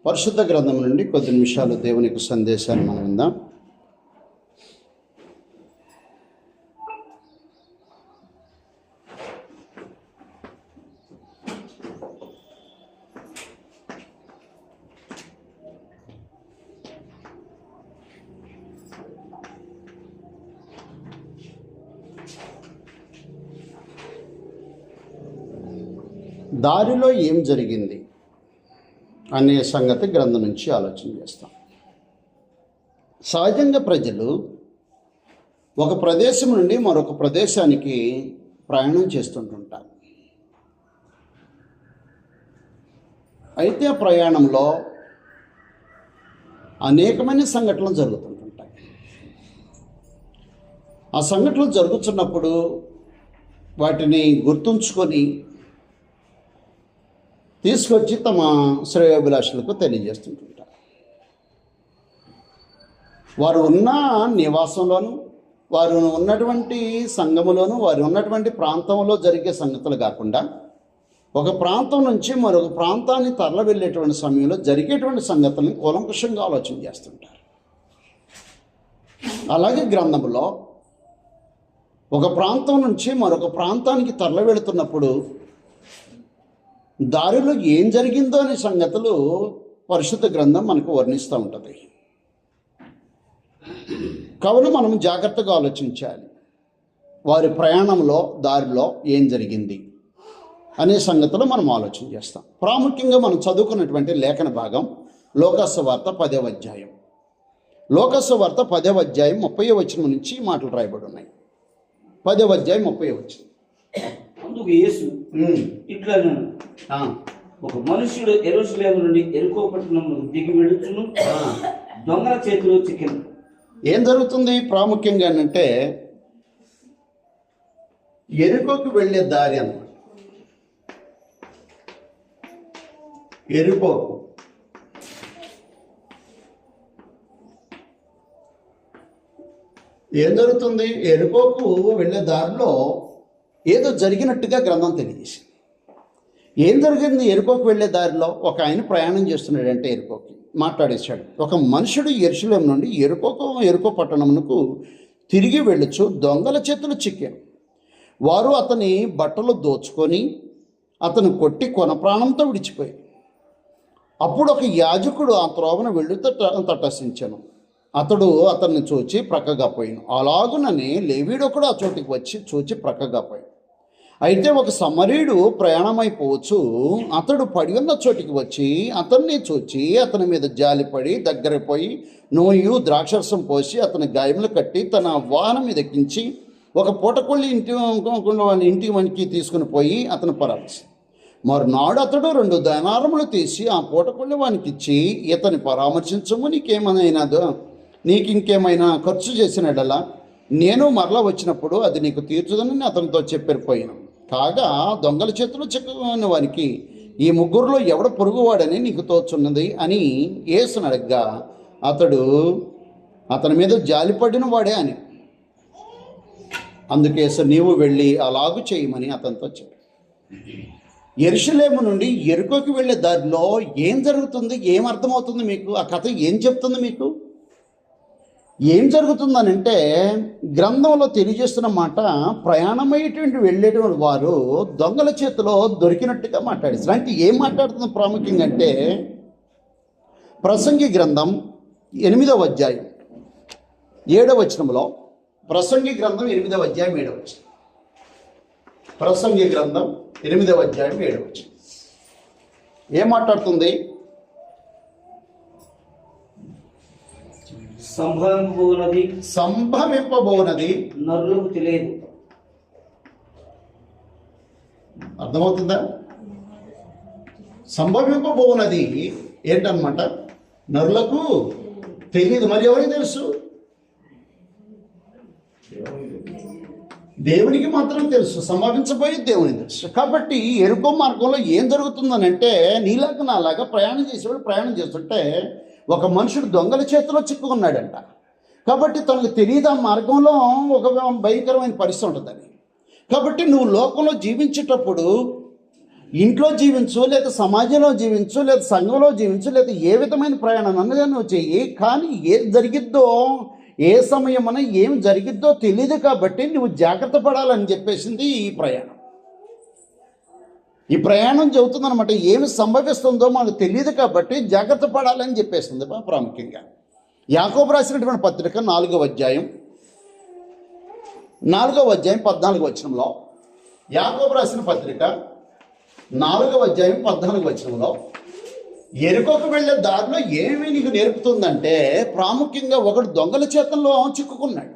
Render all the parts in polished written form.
పరిశుద్ధ గ్రంథం నుండి కొద్ది నిమిషాలు దేవునికి సందేశాన్ని మనం విందాం. దారిలో ఏం జరిగింది అనే సంగతి గ్రంథం నుంచి ఆలోచన చేస్తాం. సహజంగా ప్రజలు ఒక ప్రదేశం నుండి మరొక ప్రదేశానికి ప్రయాణం చేస్తుంటుంటారు. అయితే ఆ ప్రయాణంలో అనేకమైన సంఘటనలు జరుగుతుంటాయి. ఆ సంఘటనలు జరుగుతున్నప్పుడు వాటిని గుర్తుంచుకొని తీసుకొచ్చి తమ శ్రేయోభిలాషులకు తెలియజేస్తుంటారు. వారు ఉన్న నివాసంలోను, వారు ఉన్నటువంటి సంఘములోను, వారు ఉన్నటువంటి ప్రాంతంలో జరిగే సంగతులు కాకుండా ఒక ప్రాంతం నుంచి మరొక ప్రాంతాన్ని తరలి వెళ్ళేటువంటి సమయంలో జరిగేటువంటి సంగతులను కూలంకషంగా ఆలోచన చేస్తుంటారు. అలాగే గ్రంథంలో ఒక ప్రాంతం నుంచి మరొక ప్రాంతానికి తరలి వెళుతున్నప్పుడు దారిలో ఏం జరిగిందో అనే సంగతులు పరిశుద్ధ గ్రంథం మనకు వర్ణిస్తూ ఉంటుంది. కావున మనం జాగ్రత్తగా ఆలోచించాలి. వారి ప్రయాణంలో దారిలో ఏం జరిగింది అనే సంగతులు మనం ఆలోచన చేస్తాం. ప్రాముఖ్యంగా మనం చదువుకున్నటువంటి లేఖన భాగం లోకాసువార్త 10వ అధ్యాయం. లోకాసువార్త 10వ అధ్యాయం 30వ వచనం నుంచి మాటలు రాయబడి ఉన్నాయి. 10వ అధ్యాయం 30వ వచనం. అందుకు యేసు ఇట్లా ఒక మనుష్యుడు యెరూషలేము నుండి యెరికో పట్టణమునకు దిగి వెళుచును దొంగల చేతిలో చిక్కెను. ఏం జరుగుతుంది ప్రాముఖ్యంగా అంటే యెరికోకు వెళ్ళే దారి అన్నమాట. యెరికోకు ఏం జరుగుతుంది? యెరికోకు వెళ్ళే దారిలో ఏదో జరిగినట్టుగా గ్రంథం తెలియజేసింది. ఏం జరిగింది? యెరికోకు వెళ్ళే దారిలో ఒక ఆయన ప్రయాణం చేస్తున్నాడంటే యెరికోకి మాట్లాడేశాడు. ఒక మనుషుడు యెరూషలేము నుండి యెరికో పట్టణమునకు తిరిగి వెళ్ళొచ్చు దొంగల చేతులు చిక్కారు. వారు అతని బట్టలు దోచుకొని అతను కొట్టి కొన ప్రాణంతో విడిచిపోయారు. అప్పుడు ఒక యాజకుడు ఆ త్రోవను వెళ్ళి తటస్థించాను. అతడు అతన్ని చూచి ప్రక్కగా పోయాను. అలాగునని లేవీడు కూడా ఆ చోటికి వచ్చి చూచి ప్రక్కగా పోయాను. అయితే ఒక సమరీయుడు ప్రయాణమైపోవచ్చు. అతడు పడి ఉన్న చోటికి వచ్చి అతన్ని చూచి అతని మీద జాలిపడి దగ్గర పోయి నూయు ద్రాక్షరసం పోసి అతని గాయములు కట్టి తన వాహనం మీద ఎక్కించి ఒక పూటకొల్లి ఇంటికి మనకి తీసుకుని పోయి అతను పరామర్శించాడు. మరునాడు అతడు 2 దనారములు తీసి ఆ పూటకొల్లి వానికి ఇచ్చి ఇతని పరామర్శించము, నీకు ఇంకేమైనా ఖర్చు చేసినడలా నేను మరలా వచ్చినప్పుడు అది నీకు తీర్చుదని అతనితో చెప్పిపోయాను. కాగా దొంగల చేతులు చిక్కుకున్న వారికి ఈ ముగ్గురులో ఎవడ పొరుగువాడని నీకు తోచున్నది అని యేసుని అడగ్గా అతడు అతని మీద జాలిపడిన వాడే అని. అందుకేసు నీవు వెళ్ళి అలాగు చేయమని అతనితో చెప్పాడు. యెరూషలేము నుండి యెరికోకి వెళ్ళే దారిలో ఏం జరుగుతుంది? ఏం అర్థమవుతుంది మీకు? ఆ కథ ఏం చెప్తుంది మీకు? ఏం జరుగుతుందనంటే గ్రంథంలో తెలియజేస్తున్న మాట ప్రయాణమయ్యేటువంటి వెళ్ళేటువంటి వారు దొంగల చేతిలో దొరికినట్టుగా మాట్లాడేస్తారు. అంటే ఏం మాట్లాడుతుంది ప్రాముఖ్యంగా అంటే ప్రసంగి గ్రంథం 8వ అధ్యాయం 7వ వచనంలో ప్రసంగి గ్రంథం 8వ అధ్యాయం 7వ వచనం. ప్రసంగి గ్రంథం 8వ అధ్యాయం 7వ వచనం ఏం మాట్లాడుతుంది? సంభవింపబోనది నరులకు తెలియదు. అర్థమవుతుందా? సంభవింపబోనది ఏంటన్నమాట? నరులకు తెలియదు. మరి ఎవరికి తెలుసు? దేవునికి మాత్రం తెలుసు. సంభవించబోయే దేవునికి తెలుసు. కాబట్టి యెరికో మార్గంలో ఏం జరుగుతుందని అంటే నీలాగా నాలాగా ప్రయాణం చేస్తుంటే ఒక మనుషుడు దొంగల చేతిలో చిక్కుకున్నాడంట. కాబట్టి తనకు తెలియదు ఆ మార్గంలో ఒక భయంకరమైన పరిస్థితి ఉంటుందని. కాబట్టి నువ్వు లోకంలో జీవించేటప్పుడు ఇంట్లో జీవించు, లేదా సమాజంలో జీవించు, లేదా సంఘంలో జీవించు, లేదా ఏ విధమైన ప్రయాణం అన్నది నువ్వు చెయ్యి. కానీ ఏం జరిగిద్దో, ఏ సమయమున ఏం జరిగిద్దో తెలియదు కాబట్టి నువ్వు జాగ్రత్త పడాలని చెప్పేసింది ఈ ప్రయాణం. ఈ ప్రయాణం చెబుతుందనమాట. ఏమి సంభవిస్తుందో మనకు తెలియదు కాబట్టి జాగ్రత్త పడాలని చెప్పేస్తుంది ప్రాముఖ్యంగా. యాకోబు రాసినటువంటి పత్రిక 4వ అధ్యాయం 14వ వచనంలో, యాకోబు రాసిన పత్రిక 4వ అధ్యాయం 14వ వచనంలో, ఎరుకోకు వెళ్ళే దారిలో ఏమి నీకు నేర్పుతుందంటే, ప్రాముఖ్యంగా ఒకడు దొంగల చేతుల్లో చిక్కుకున్నాడు,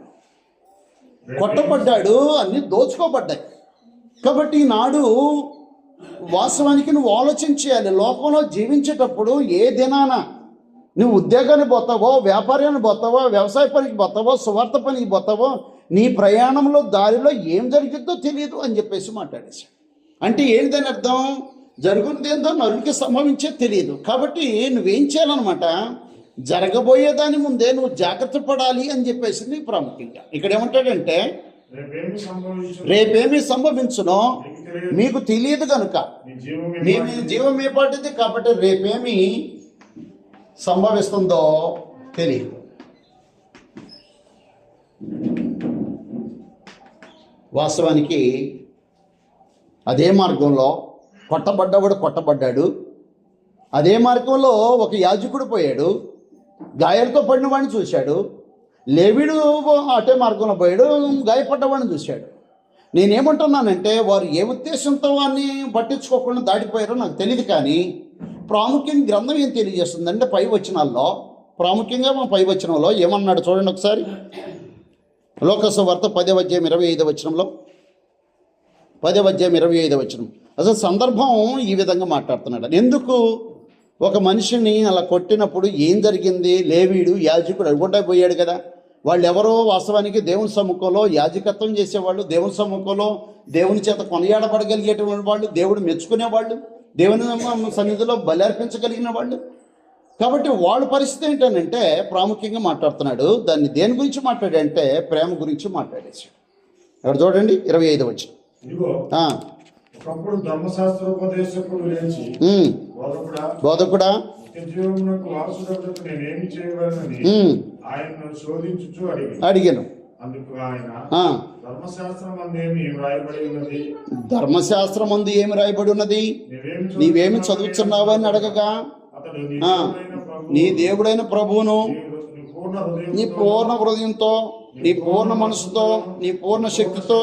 కొట్టబడ్డాడు, అన్నీ దోచుకోబడ్డాయి. కాబట్టి ఈనాడు వాస్తవానికి నువ్వు ఆలోచన చేయాలి. లోకంలో జీవించేటప్పుడు ఏ దినాన నువ్వు ఉద్యోగానికి పోతావో, వ్యాపారానికి పోతావో, వ్యవసాయ పనికి పోతావో, సువార్త పనికి పోతావో, నీ ప్రయాణంలో దారిలో ఏం జరిగిద్దో తెలియదు అని చెప్పేసి మాట్లాడేశాడు. అంటే ఏంటని అర్థం? జరుగుతుందేందో నరునికి సంభవించే తెలియదు. కాబట్టి నువ్వేం చేయాలన్నమాట, జరగబోయేదాని ముందే నువ్వు జాగ్రత్త పడాలి అని చెప్పేసి ప్రాముఖ్యంగా ఇక్కడ ఏమంటాడంటే, రేపేమి సంభవించునో మీకు తెలియదు కనుక మీ జీవం ఏ పాటిది, కాబట్టి రేపేమి సంభవిస్తుందో తెలియదు. వాస్తవానికి అదే మార్గంలో కొట్టబడ్డాడు, అదే మార్గంలో ఒక యాజకుడు పోయాడు, గాయాలతో పడిన వాడిని చూశాడు. లేవీడు అటే మార్గంలో పోయాడు, గాయపడ్డవాడిని చూశాడు. నేనేమంటున్నానంటే, వారు ఏ ఉద్దేశంతో వాడిని పట్టించుకోకుండా దాటిపోయారో నాకు తెలియదు. కానీ ప్రాముఖ్యంగా గ్రంథం ఏం తెలియజేస్తుందంటే, పై వచనాల్లో ప్రాముఖ్యంగా మా పై వచనంలో ఏమన్నాడు చూడండి ఒకసారి. లోకసు వార్త 10వ అధ్యాయం 25వ వచనంలో, 10వ అధ్యాయం 25వ వచనం. అసలు సందర్భం ఈ విధంగా మాట్లాడుతున్నాడు. ఎందుకు ఒక మనిషిని అలా కొట్టినప్పుడు ఏం జరిగింది? లేవీడు యాజకుడు అడుగుంటా పోయాడు కదా. వాళ్ళు ఎవరో వాస్తవానికి దేవుని సముఖంలో యాజకత్వం చేసేవాళ్ళు, దేవుని సముఖంలో దేవుని చేత కొనియాడబడగలిగేటువంటి వాళ్ళు, దేవుడు మెచ్చుకునేవాళ్ళు, దేవుని సన్నిధిలో బలి అర్పించగలిగిన వాళ్ళు. కాబట్టి వాళ్ళ పరిస్థితి ఏంటంటే ప్రాముఖ్యంగా మాట్లాడుతున్నాడు. దాన్ని దేని గురించి మాట్లాడంటే ప్రేమ గురించి మాట్లాడేసాడు. అక్కడ చూడండి 25వ వచనం. ఒకప్పుడు ధర్మశాస్త్రోపదేశకుడు లేచి, బోధకుడా నిత్యజీవమునకు వారసుడగుటకు నేనేమి చేయగలనని ఆయనను శోధించుచు అడిగాను. అందుకు ఆయన, ధర్మశాస్త్రమందు ఏమి రాయబడి ఉన్నది, నీవేమి చదువుతున్నావు అని అడగగా, నీ దేవుడైన ప్రభువును నీ పూర్ణ హృదయంతో, నీ పూర్ణ మనసుతో, నీ పూర్ణ శక్తితో,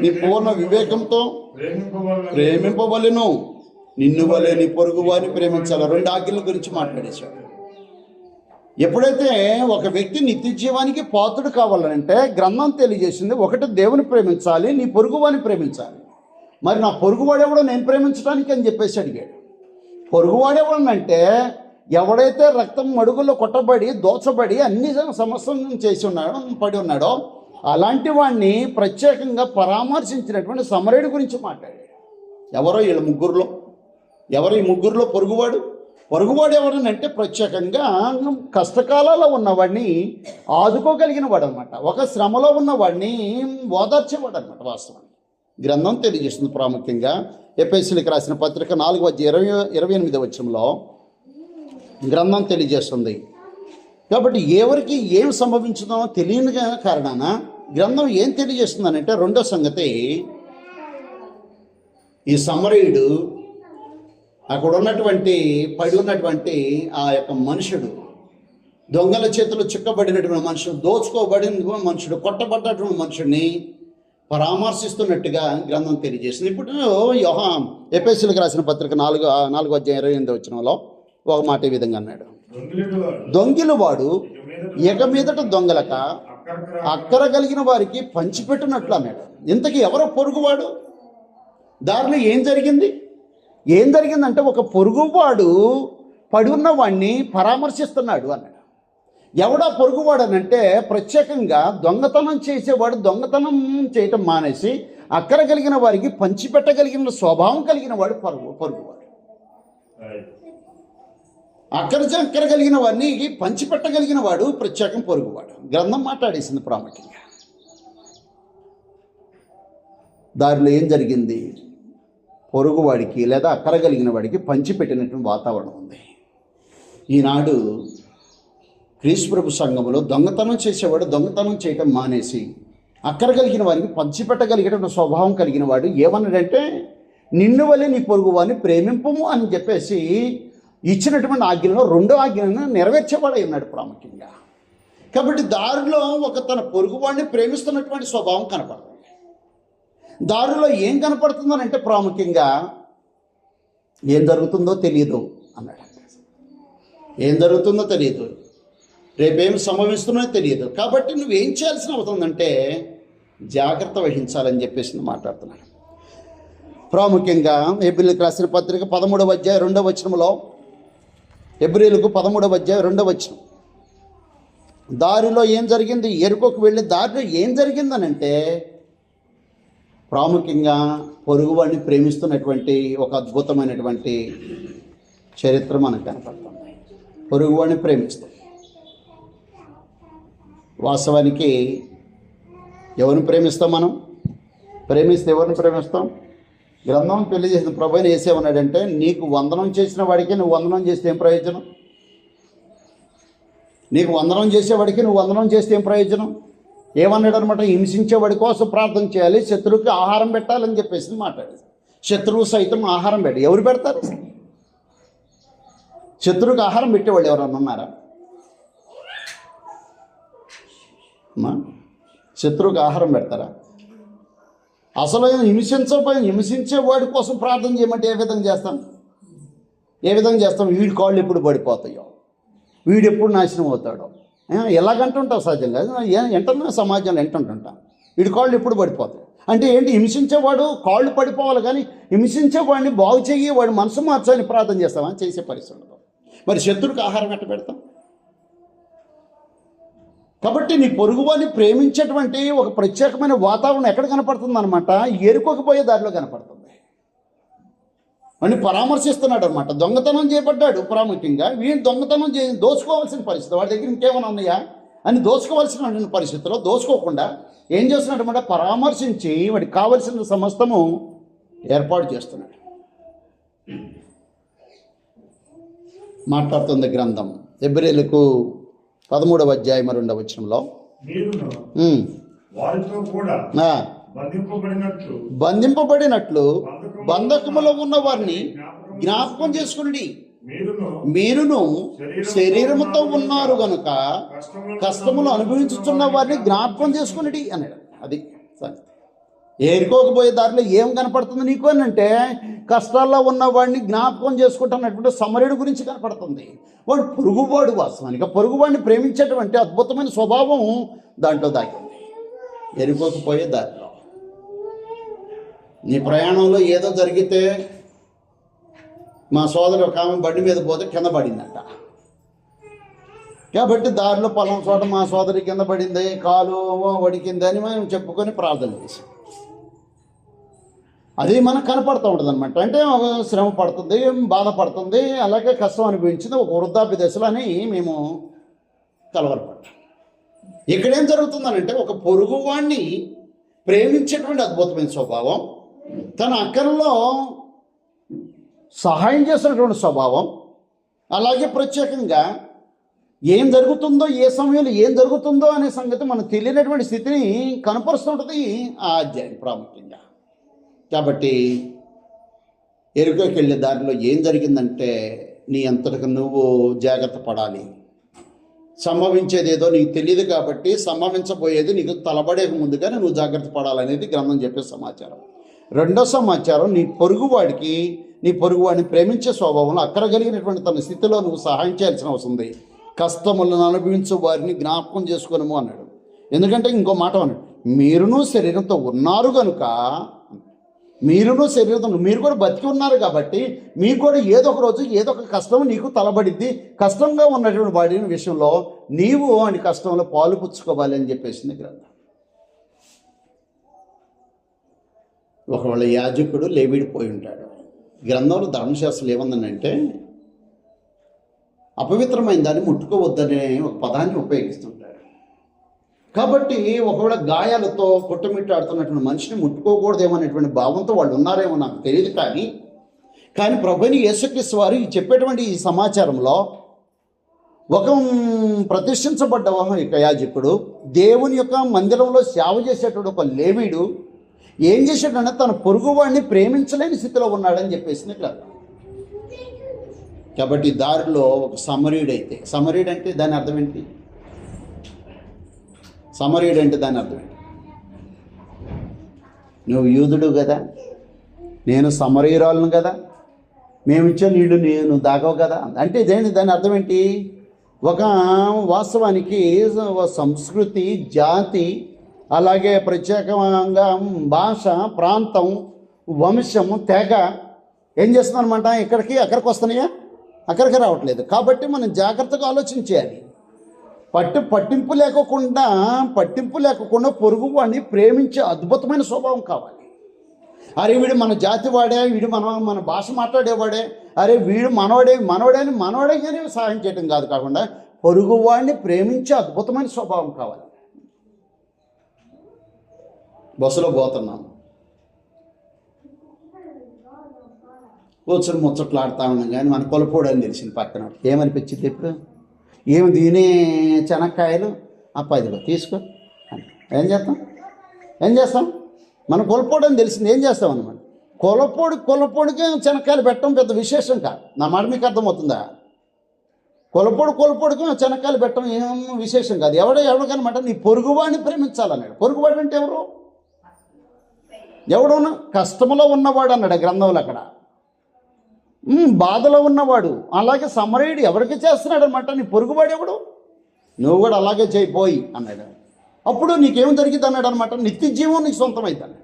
నీ పూర్ణ వివేకంతో ప్రేమింపవలెను, నిన్ను వలె నీ పొరుగు వారిని ప్రేమించాలి. 2 ఆజ్ఞల గురించి మాట్లాడేశాడు. ఎప్పుడైతే ఒక వ్యక్తి నిత్య జీవానికి పాత్రుడు కావాలంటే గ్రంథం తెలియజేసింది, ఒకటి దేవుని ప్రేమించాలి, నీ పొరుగువాడిని ప్రేమించాలి. మరి నా పొరుగువాడెవడో నేను ప్రేమించడానికి అని చెప్పేసి అడిగాడు. పొరుగువాడెవడనంటే ఎవడైతే రక్తం మడుగుల్లో కొట్టబడి దోచబడి అన్ని సమస్యలను చేసి ఉన్నాడో, పడి ఉన్నాడో, అలాంటి వాడిని ప్రత్యేకంగా పరామర్శించినటువంటి సమరయుడి గురించి మాట్లాడాడు. ఎవరో వీళ్ళ ముగ్గురులో ఎవరు ఈ ముగ్గురులో పొరుగువాడు ఎవరనంటే ప్రత్యేకంగా కష్టకాలలో ఉన్నవాడిని ఆదుకోగలిగిన వాడు అనమాట. ఒక శ్రమలో ఉన్నవాడిని ఓదార్చేవాడు అనమాట. వాస్తవానికి గ్రంథం తెలియజేస్తుంది. ప్రాముఖ్యంగా ఎఫెసీయులకు రాసిన పత్రిక 4వ అధ్యాయం 28వ వచనంలో గ్రంథం తెలియజేస్తుంది. కాబట్టి ఎవరికి ఏం సంభవించుదో తెలియని కారణాన గ్రంథం ఏం తెలియజేస్తుందనంటే, రెండో సంగతి, ఈ సమరయుడు అక్కడ ఉన్నటువంటి పడి ఉన్నటువంటి ఆ యొక్క మనుషుడు, దొంగల చేతులు చిక్కబడినటువంటి మనుషుడు, దోచుకోబడిన మనుషుడు, కొట్టబడ్డటువంటి మనుషుడిని పరామర్శిస్తున్నట్టుగా గ్రంథం తెలియజేసింది. ఇప్పుడు ఎఫెసీయులకు రాసిన పత్రిక 4వ అధ్యాయం 28వ వచనంలో ఒక మాట ఈ విధంగా అన్నాడు, దొంగిలు వాడు ఇక మీదట దొంగలక అక్కర కలిగిన వారికి పంచిపెట్టినట్లు అన్నాడు. ఇంతకీ ఎవరో పొరుగువాడు? దారిలో ఏం జరిగిందంటే ఒక పొరుగువాడు పడి ఉన్న వాడిని పరామర్శిస్తున్నాడు అన్నాడు. ఎవడా పొరుగువాడు అనంటే ప్రత్యేకంగా దొంగతనం చేసేవాడు దొంగతనం చేయటం మానేసి అక్కర కలిగిన వారికి పంచిపెట్టగలిగిన స్వభావం కలిగిన వాడు పొరుగువాడు. అక్కర కలిగిన వాడిని పంచిపెట్టగలిగిన వాడు ప్రత్యేకం పొరుగువాడు. గ్రంథం మాట్లాడేసింది ప్రాముఖ్యంగా. దారిలో ఏం జరిగింది? పొరుగువాడికి లేదా అక్కర కలిగిన వాడికి పంచిపెట్టినటువంటి వాతావరణం ఉంది. ఈనాడు క్రీస్తుప్రభు సంఘములో దొంగతనం చేసేవాడు దొంగతనం చేయటం మానేసి అక్కర కలిగిన వారికి పంచిపెట్టగలిగేటువంటి స్వభావం కలిగిన వాడు ఏమన్నాడంటే, నిన్ను వలె నీ పొరుగు వారిని ప్రేమింపము అని చెప్పేసి ఇచ్చినటువంటి ఆజ్ఞలో రెండో ఆజ్ఞను నెరవేర్చేవాడై ఉన్నాడు ప్రాముఖ్యంగా. కాబట్టి దారిలో ఒక తన పొరుగువాడిని ప్రేమిస్తున్నటువంటి స్వభావం కనపడుతుంది. దారిలో ఏం కనపడుతుందనంటే ప్రాముఖ్యంగా ఏం జరుగుతుందో తెలియదు అన్నాడు. ఏం జరుగుతుందో తెలియదు, రేపేం సంభవిస్తుందో తెలియదు. కాబట్టి నువ్వేం చేయాల్సిన అవుతుందంటే జాగ్రత్త వహించాలని చెప్పేసి మాట్లాడుతున్నాడు. ప్రాముఖ్యంగా హెబ్రీయులకు రాసిన పత్రిక 13వ అధ్యాయం 2వ వచనంలో, హెబ్రీయులకు 13వ అధ్యాయం 2వ వచనం, దారిలో ఏం జరిగింది, ఎరుకోకు వెళ్ళే దారిలో ఏం జరిగిందనంటే ప్రాముఖ్యంగా పొరుగువాడిని ప్రేమిస్తున్నటువంటి ఒక అద్భుతమైనటువంటి చరిత్ర మనకు కనపడుతుంది. పొరుగువాడిని ప్రేమిస్తాం. వాస్తవానికి ఎవరిని ప్రేమిస్తాం? మనం ప్రేమిస్తే ఎవరిని ప్రేమిస్తాం? గ్రంథం పెళ్లి చేసిన ప్రభుని వేసేమన్నాడంటే, నీకు వందనం చేసిన వాడికి నువ్వు వందనం చేస్తే ఏం ప్రయోజనం? నీకు వందనం చేసేవాడికి నువ్వు వందనం చేస్తే ఏం ప్రయోజనం? ఏమన్నాడు అనమాట, హింసించేవాడి కోసం ప్రార్థన చేయాలి, శత్రువుకి ఆహారం పెట్టాలని చెప్పేసి మాట్లాడేది. శత్రువు సైతం ఆహారం పెట్టి ఎవరు పెడతారు? శత్రువుకి ఆహారం పెట్టేవాళ్ళు ఎవరన్నా ఉన్నారా? శత్రువుకి ఆహారం పెడతారా? అసలు హింసించేవాడి కోసం ప్రార్థన చేయమంటే ఏ విధంగా చేస్తాం? వీడి కాళ్ళు ఎప్పుడు పడిపోతాయో, వీడు ఎప్పుడు నాశనం అవుతాడో ఎలాగంటుంటావు? సహజంగా ఎంటున్నా సమాజంలో ఎంటుంటా, వీడి కాళ్ళు ఎప్పుడు పడిపోతాయి అంటే ఏంటి? హింసించేవాడు కాళ్ళు పడిపోవాలి, కానీ హింసించేవాడిని బాగు చెయ్యి, వాడి మనసు మార్చని ప్రార్థన చేస్తామా? చేసే పరిస్థితుల్లో మరి శత్రువుకి ఆహారం ఎట్ట పెడతాం? కాబట్టి నీ పొరుగువాన్ని ప్రేమించేటువంటి ఒక ప్రత్యేకమైన వాతావరణం ఎక్కడ కనపడుతుంది అనమాట? ఎరుకోకపోయే దారిలో కనపడుతుంది. వాడిని పరామర్శిస్తున్నాడు అనమాట. దొంగతనం చేయబడ్డాడు. ప్రాముఖ్యంగా వీడిని దొంగతనం దోచుకోవాల్సిన పరిస్థితి, వాడి దగ్గర ఇంకేమైనా ఉన్నాయా అని దోచుకోవాల్సిన పరిస్థితిలో దోచుకోకుండా ఏం చేస్తున్నాడు అనమాట? పరామర్శించి వాడికి కావలసిన సమస్తము ఏర్పాటు చేస్తున్నాడు. మాట్లాడుతుంది గ్రంథం హెబ్రీయులకు 13వ అధ్యాయం 2వ వచనంలో, బంధింపబడినట్లు బంధకములో ఉన్న వారిని జ్ఞాపకం చేసుకుని మీరును శరీరముతో ఉన్నారు గనుక కష్టములు అనుభవించుతున్న వారిని జ్ఞాపకం చేసుకుని అన్నాడు. అది ఏరుకోకపోయే దారిలో ఏం కనపడుతుంది నీకు అని అంటే, కష్టాల్లో ఉన్నవాడిని జ్ఞాపకం చేసుకుంటున్నటువంటి సమరుడి గురించి కనపడుతుంది. వాడు పొరుగువాడు. వాస్తవానికి పొరుగువాడిని ప్రేమించేటువంటి అద్భుతమైన స్వభావం దాంట్లో దాగింది. ఎరుకోకపోయే దారిలో నీ ప్రయాణంలో ఏదో జరిగితే, మా సోదరు ఒక ఆమె బండి మీద పోతే కింద పడిందంట. కాబట్టి దారిలో పొలం చోట మా సోదరి కింద పడింది, కాలు వడికింది అని మేము చెప్పుకొని ప్రార్థన చేసాం. అది మనకు కనపడుతూ ఉంటుంది అనమాట. అంటే శ్రమ పడుతుంది, బాధపడుతుంది, అలాగే కష్టం అనిపించింది, ఒక వృద్ధాప్య దశలో అని మేము కలవరపడ్డాం. ఇక్కడేం జరుగుతుందనంటే, ఒక పొరుగువాడిని ప్రేమించేటువంటి అద్భుతమైన స్వభావం, తన అక్కరలో సహాయం చేసినటువంటి స్వభావం, అలాగే ప్రత్యేకంగా ఏం జరుగుతుందో, ఏ సమయంలో ఏం జరుగుతుందో అనే సంగతి మనకు తెలియనటువంటి స్థితిని కనపరుస్తుంటుంది ఆ అధ్యాయం ప్రాముఖ్యంగా. కాబట్టి ఎరుకోకి వెళ్ళే దారిలో ఏం జరిగిందంటే, నీ అంతటికి నువ్వు జాగ్రత్త పడాలి. సంభవించేది ఏదో నీకు తెలియదు కాబట్టి సంభవించబోయేది నీకు తలబడే ముందుగానే నువ్వు జాగ్రత్త పడాలనేది గ్రంథం చెప్పే సమాచారం. రెండో సమాచారం, నీ పొరుగువాడిని ప్రేమించే స్వభావంలో అక్కర కలిగినటువంటి తన స్థితిలో నువ్వు సహాయం చేయాల్సిన అవసరం ఉంది. కష్టములను అనుభవించే వారిని జ్ఞాపకం చేసుకోనము అన్నాడు. ఎందుకంటే ఇంకో మాట అన్నాడు, మీరును శరీరంతో ఉన్నారు కనుక, మీరును శరీరంతో, మీరు కూడా బతికి ఉన్నారు కాబట్టి మీకు కూడా ఏదో ఒక రోజు ఏదో ఒక కష్టం నీకు తలబడిద్ది. కష్టంగా ఉన్నటువంటి వాడి విషయంలో నీవు వాడి కష్టంలో పాలు పుచ్చుకోవాలి అని చెప్పేసింది గ్రంథం. ఒకవేళ యాజకుడు లేవీడిపోయి ఉంటాడు. గ్రంథంలో ధర్మశాస్త్రం ఏముందనంటే, అపవిత్రమైన దాన్ని ముట్టుకోవద్దనే ఒక పదాన్ని ఉపయోగిస్తుంటాడు. కాబట్టి ఒకవేళ గాయాలతో కొట్టుమిట్టాడుతున్నటువంటి మనిషిని ముట్టుకోకూడదేమనేటువంటి భావంతో వాళ్ళు ఉన్నారేమో నాకు తెలియదు, కానీ ప్రభుని యేసుక్రీస్తు వారు ఈ చెప్పేటువంటి ఈ సమాచారంలో ఒక ప్రతిష్ఠించబడ్డ ఇక యాజకుడు దేవుని యొక్క మందిరంలో సేవ చేసేటువంటి ఒక లేవీడు ఏం చేశాడంటే తన పొరుగువాడిని ప్రేమించలేని స్థితిలో ఉన్నాడని చెప్పేసి ఇక్కడ. కాబట్టి దారిలో ఒక సమరీయుడు అంటే దాని అర్థం ఏంటి? సమరీయుడు అంటే దాని అర్థం ఏంటి? నువ్వు యూదుడు కదా, నేను సమరీయురాలను కదా, మేమిచ్చే నీళ్ళు నేను దాగవు కదా అంటే ఇదేంటి? దాని అర్థం ఏంటి? ఒక వాస్తవానికి సంస్కృతి, జాతి, అలాగే ప్రత్యేకంగా భాష, ప్రాంతం, వంశం, తెగ ఏం చేస్తుందన్నమాట, అక్కడికి వస్తున్నాయా? అక్కడికి రావట్లేదు. కాబట్టి మనం జాగ్రత్తగా ఆలోచించేయాలి. పట్టింపు లేకుండా పొరుగు వాడిని ప్రేమించే అద్భుతమైన స్వభావం కావాలి. అరే వీడు మన జాతి వాడే, వీడు మన భాష మాట్లాడేవాడే, అరే వీడు మనవడే కానీ సహాయం చేయడం కాకుండా పొరుగు వాడిని ప్రేమించే అద్భుతమైన స్వభావం కావాలి. బస్సులో పోతున్నాను, కూర్చొని ముచ్చట్లాడుతూ ఉన్నాం, కానీ మన కొలపోడు అని తెలిసింది పక్కన. ఏమనిపించింది ఇప్పుడు? ఏమి దీని చెనక్కాయలు 10 తీసుకో ఏం చేస్తాం? మనం కొలపోడని తెలిసింది, ఏం చేస్తాం అన్నమాట. కొలపోడికి చెనక్కాయలు పెట్టడం పెద్ద విశేషం కాదు. నా మాట మీకు అర్థమవుతుందా? కొలపోడికి చెనక్కాయలు పెట్టడం ఏం విశేషం కాదు. ఎవరికనమాట నీ పొరుగువాడిని ప్రేమించాలన్నాడు. పొరుగువాడు అంటే ఎవడున్నా కష్టంలో ఉన్నవాడు అన్నాడు గ్రంథంలో. అక్కడ బాధలో ఉన్నవాడు, అలాగే సమరీయుడు ఎవరికి చేస్తున్నాడు అనమాట. నీ పొరుగువాడు ఎవడు? నువ్వు కూడా అలాగే చేయిపోయి అన్నాడు. అప్పుడు నీకేం జరిగింది అన్నాడు అనమాట. నిత్య జీవం నీకు సొంతమైంది.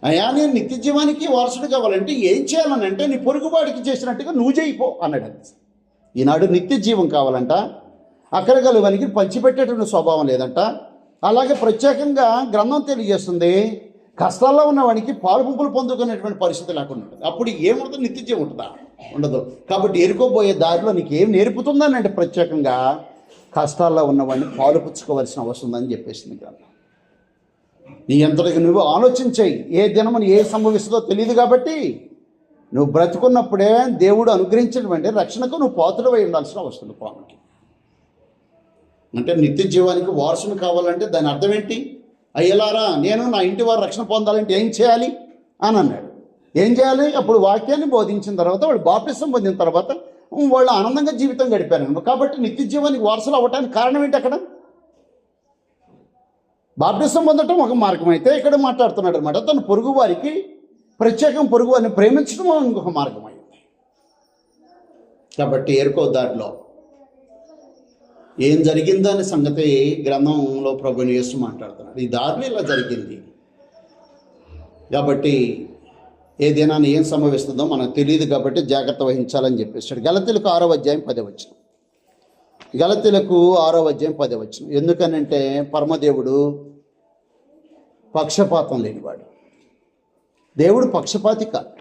అయ్యా నేను నిత్య జీవానికి వారసుడు కావాలంటే ఏం చేయాలని అంటే నీ పొరుగువాడికి చేసినట్టుగా నువ్వు చేయిపో అన్నాడు. ఈనాడు నిత్య జీవం కావాలంట, అక్కడ గలవానికి పంచిపెట్టేటువంటి స్వభావం లేదంట. అలాగే ప్రత్యేకంగా గ్రంథం తెలియజేస్తుంది, కష్టాల్లో ఉన్నవానికి పాలు పంపులు పొందుకునేటువంటి పరిస్థితి లేకుండా ఉంటుంది. అప్పుడు ఏముంటుంది? నిత్య జీవం ఉంటుందా? ఉండదు. కాబట్టి ఎరుకోబోయే దారిలో నీకు ఏం నేర్పుతుందని అంటే ప్రత్యేకంగా కష్టాల్లో ఉన్నవాడిని పాలు పుచ్చుకోవాల్సిన అవసరం ఉందని చెప్పేసింది గ్రంథం. నీ అంతటికి నువ్వు ఆలోచించేయి. ఏ దినమును ఏ సంభవిస్తుందో తెలియదు. కాబట్టి నువ్వు బ్రతుకున్నప్పుడే దేవుడు అనుగ్రహించినటువంటి రక్షణకు నువ్వు పాత్రవై ఉండాల్సిన అవసరం ఉంది. పాముకి అంటే నిత్య జీవానికి వారసును కావాలంటే దాని అర్థం ఏంటి? అయ్యలారా నేను నా ఇంటి వారు రక్షణ పొందాలంటే ఏం చేయాలి అని అన్నాడు. ఏం చేయాలి? అప్పుడు వాక్యాన్ని బోధించిన తర్వాత వాళ్ళు బాప్టిసం పొందిన తర్వాత వాళ్ళు ఆనందంగా జీవితం గడిపారు. కాబట్టి నిత్య జీవానికి వారసులు అవ్వటానికి కారణం ఏంటి? అక్కడ బాప్టిసం పొందటం ఒక మార్గం అయితే ఇక్కడ మాట్లాడుతున్నాడు అనమాట. తన పొరుగు వారికి పొరుగు వారిని ప్రేమించడం ఇంకొక మార్గం అయింది. కాబట్టి ఏరుకో దారిలో ఏం జరిగిందనే సంగతి గ్రంథంలో ప్రభుని యేసు మాట్లాడుతున్నాడు. ఈ దారిలో ఇలా జరిగింది కాబట్టి ఏ దినాన్ని ఏం సంభవిస్తుందో మనకు తెలియదు. కాబట్టి జాగ్రత్త వహించాలని చెప్పేసాడు. గలతీలకు 6వ అధ్యాయం 10వ వచనం. గలతీలకు 6వ అధ్యాయం 10వ వచనం. ఎందుకనంటే పరమదేవుడు పక్షపాతం లేనివాడు. దేవుడు పక్షపాతి కాదు.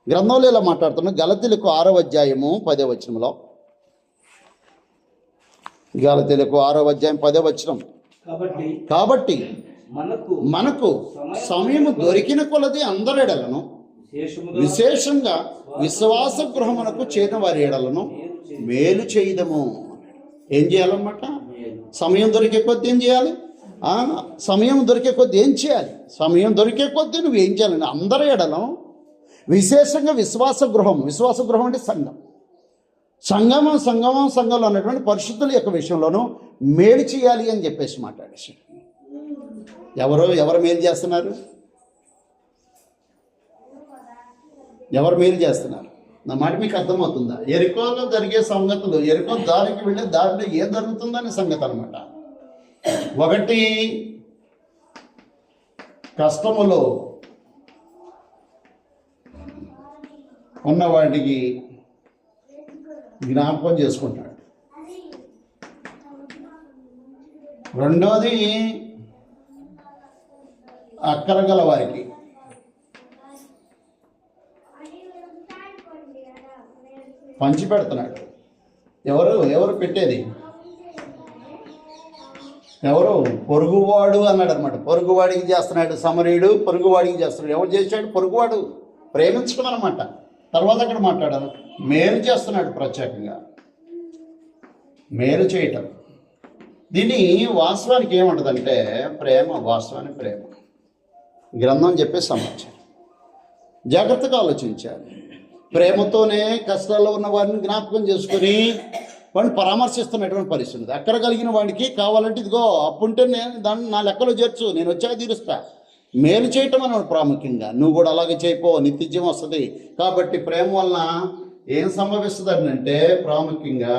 గ్రంథంలో ఇలా మాట్లాడుతున్నాడు. గలతీలకు 6వ అధ్యాయము 10వ వచనంలో. గలతీలకు 6వ అధ్యాయం 10వ వచనం. కాబట్టి మనకు సమయము దొరికిన కొలది అందరి ఎడలను, విశేషంగా విశ్వాస గృహమునకు చేరిన వారి ఎడలను మేలు చేయదము. ఏం చేయాలన్నమాట? సమయం దొరికే కొద్ది ఏం చేయాలి? సమయం దొరికే కొద్ది ఏం చేయాలి? సమయం దొరికే కొద్ది నువ్వు ఏం చేయాలని అందరి ఎడలను, విశేషంగా విశ్వాస గృహం అంటే సంఘంలో ఉన్నటువంటి పరిశుద్ధుల యొక్క విషయంలోనూ మేలు చేయాలి అని చెప్పేసి మాట్లాడేసి. ఎవరు మేలు చేస్తున్నారు? ఎవరు మేలు చేస్తున్నారు? నా మాట మీకు అర్థమవుతుందా? ఎరుకోలో జరిగే సంగతులు, ఎరుకో దారికి వెళ్ళే దారిలో ఏం జరుగుతుందనే సంగతి అనమాట. ఒకటి కష్టములో ఉన్నవాడికి జ్ఞాపకం చేసుకుంటాడు. రెండోది అక్కరగల వారికి, పంచి పెడుతున్నాడు. ఎవరు పెట్టేది? ఎవరు? పొరుగువాడు అన్నాడు అనమాట. పొరుగువాడికి చేస్తున్నాడు సమరీయుడు, పొరుగువాడికి చేస్తున్నాడు. ఎవరు చేశాడు? పొరుగువాడు. ప్రేమించుకున్నానమాట. తర్వాత అక్కడ మాట్లాడాను, మేలు చేస్తున్నాడు. ప్రత్యేకంగా మేలు చేయటం. దీన్ని వాస్తవానికి ఏముంటుందంటే ప్రేమ, వాస్తవానికి ప్రేమ. గ్రంథం చెప్పే సమాచారం జాగ్రత్తగా ఆలోచించాలి. ప్రేమతోనే కష్టాల్లో ఉన్న వారిని జ్ఞాపకం చేసుకుని వాడిని పరామర్శిస్తున్నటువంటి పరిస్థితి ఉంది. అక్కడ కలిగిన వాడికి కావాలంటే ఇదిగో అప్పుంటే నేను దాన్ని నా లెక్కలో చేర్చు, నేను వచ్చాక తీరుస్తా. మేలు చేయటం అన్నమాట ప్రాముఖ్యంగా. నువ్వు కూడా అలాగే చేయిపో, నిత్యజీవం వస్తుంది. కాబట్టి ప్రేమ వలన ఏం సంభవిస్తుంది అంటే ప్రాముఖ్యంగా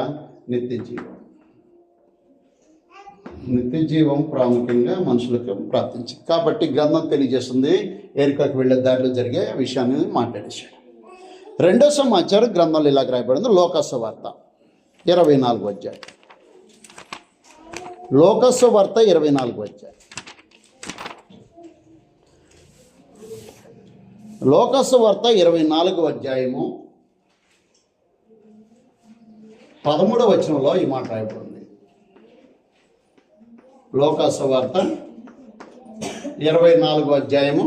నిత్యజీవం. నిత్యజీవం ప్రాముఖ్యంగా మనుషులకు ప్రార్థించింది. కాబట్టి గ్రంథం తెలియజేస్తుంది ఎరికకు వెళ్ళే దారిలో జరిగే విషయాన్ని మాట్లాడేశాడు. రెండో సమాచారం గ్రంథంలో ఇలాగ రాయబడింది. లోకసువార్త 24వ అధ్యాయం. లోకసువార్త 24వ అధ్యాయం. లోకసువార్త 24వ అధ్యాయము 13వ వచనంలో ఈ మాట రాయబడింది. లోకసువార్త 24వ అధ్యాయము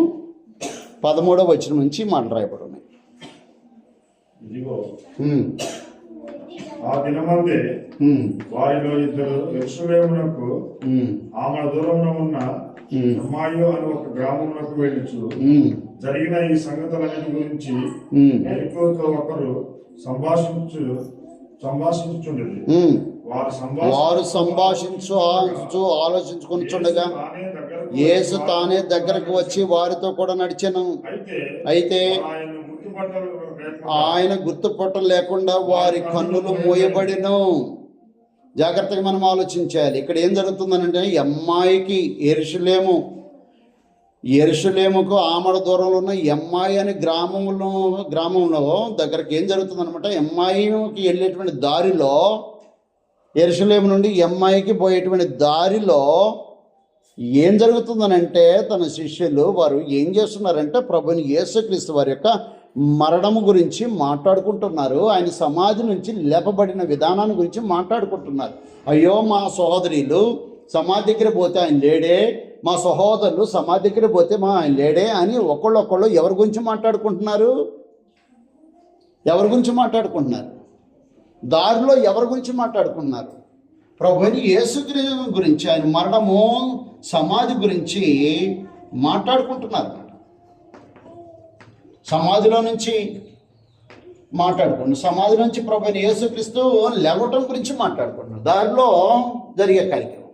13వ వచనం నుంచి మాట రాయబడి ఉన్నాయి. ఇదిగో ఆ దినమందే వారిలో ఇద్దరు యెరూషలేమునకు ఆమె దూరంలో ఉన్న అమ్మాయో అని ఒక గ్రామమునకు వెళ్ళుచు జరిగిన ఈ సంగతులన్నిటి గురించి ఎరికోతో ఒకరు సంభాషించుచుండేది. వారు సంభాషించు ఆలోచించుకుంటుండగా యేసు తానే దగ్గరకు వచ్చి వారితో కూడా నడిచెను. అయితే ఆయన గుర్తుపట్టం లేకుండా వారి కన్నులు మూయబడిను. జాగ్రత్తగా మనం ఆలోచించాలి. ఇక్కడ ఏం జరుగుతుందనంటే అమ్మాయికి ఎరుషలేముకు ఆమడ దూరంలో ఉన్న ఎమ్మాయి అనే గ్రామంలో దగ్గరికి ఏం జరుగుతుందనమాట, ఎమ్మాయికి వెళ్ళేటువంటి దారిలో, ఎరుషలేము నుండి ఎమ్మాయికి పోయేటువంటి దారిలో ఏం జరుగుతుందనంటే తన శిష్యులు వారు ఏం చేస్తున్నారంటే ప్రభుని యేసుక్రీస్తు వారి యొక్క మరణము గురించి మాట్లాడుకుంటున్నారు. ఆయన సమాధి నుంచి లేపబడిన విధానాన్ని గురించి మాట్లాడుకుంటున్నారు. అయ్యో మా సహోదరులు సమాధి దగ్గర పోతే ఆయన లేడే, మా సహోదరులు సమాధి దగ్గర పోతే ఆయన లేడే అని ఒకళ్ళొకళ్ళు ఎవరి గురించి మాట్లాడుకుంటున్నారు? దారిలో ఎవరి గురించి మాట్లాడుకుంటున్నారు? ప్రభుని యేసుక్రీస్తు గురించి, ఆయన మరణము సమాధి గురించి మాట్లాడుకుంటున్నారు. సమాధిలో నుంచి సమాధి నుంచి ప్రభుని యేసుక్రీస్తు లేవటం గురించి మాట్లాడుకుంటున్నారు. దారిలో జరిగే కార్యక్రమం.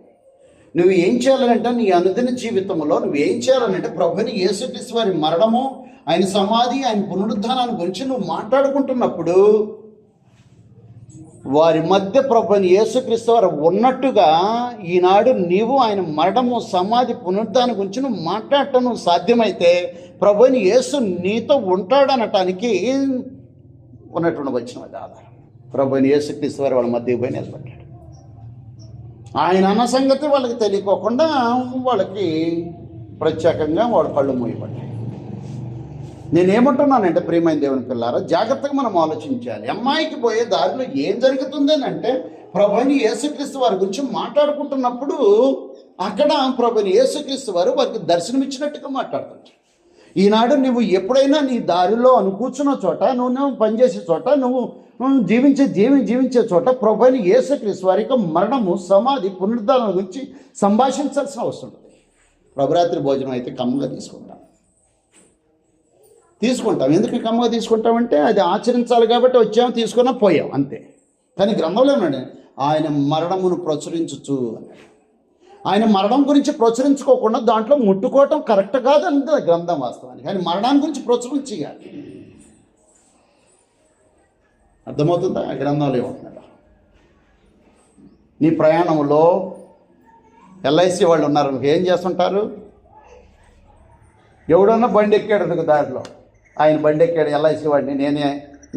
నువ్వు ఏం చేయాలంటే నీ అనుదిన జీవితంలో నువ్వు ఏం చేయాలంటే ప్రభుని యేసుక్రీస్తు వారి మరణము, ఆయన సమాధి, ఆయన పునరుద్ధానాన్ని గురించి నువ్వు మాట్లాడుకుంటున్నప్పుడు వారి మధ్య ప్రభుని యేసుక్రీస్తు వారు ఉన్నట్టుగా ఈనాడు నీవు ఆయన మరణము, సమాధి, పునరుద్ధానం గురించి నువ్వు మాట్లాడటం నువ్వు సాధ్యమైతే ప్రభుని యేసు నీతో ఉంటాడనటానికి ఉన్నటువంటి వచ్చిన ఆధారం. ప్రభుని యేసుక్రీస్తు వారు వాళ్ళ మధ్యకి పోయి నిలబడ్డాడు. ఆయన అన్న సంగతి వాళ్ళకి తెలియకోకుండా వాళ్ళకి ప్రత్యేకంగా వాళ్ళ కళ్ళు మూయబడ్డాయి. నేనేమంటున్నానంటే ప్రియమైన దేవుని పిల్లారా, జాగ్రత్తగా మనం ఆలోచించాలి. అమ్మాయికి పోయే దారిలో ఏం జరుగుతుందని అంటే ప్రభుని యేసుక్రీస్తు వారి గురించి మాట్లాడుకుంటున్నప్పుడు అక్కడ ప్రభుని యేసుక్రీస్తు వారు వారికి దర్శనమిచ్చినట్టుగా మాట్లాడుతుంటారు. ఈనాడు నువ్వు ఎప్పుడైనా నీ దారిలో కూర్చున్న చోట, నువ్వు పనిచేసే చోట, నువ్వు జీవించే చోట ప్రభుని యేసుక్రీస్తు వారి యొక్క మరణము, సమాధి, పునరుద్ధానం గురించి సంభాషించాల్సిన అవసరం ఉంది. ప్రభురాత్రి భోజనం అయితే కమ్మగా తీసుకుంటాం. ఎందుకు కమ్మగా తీసుకుంటామంటే అది ఆచరించాలి కాబట్టి వచ్చాము, తీసుకున్నా, పోయాం, అంతే. కానీ గ్రంథంలో ఉన్నాడు ఆయన మరణమును ప్రచురించచ్చు అన్నాడు. ఆయన మరణం గురించి ప్రచురించుకోకుండా దాంట్లో ముట్టుకోవటం కరెక్ట్ కాదంటే గ్రంథం వాస్తవానికి. ఆయన మరణాన్ని గురించి ప్రచురించేయాలి. అర్థమవుతుందా? ఆ గ్రంథంలో ఏమంటున్నాడు? నీ ప్రయాణంలో ఎల్ఐసి వాళ్ళు ఉన్నారు, ఏం చేస్తుంటారు? ఎవడన్నా బండి ఎక్కాడు అనుకో, దారిలో ఆయన బండి ఎక్కాడు, ఎల్ఐసి వాడిని, నేనే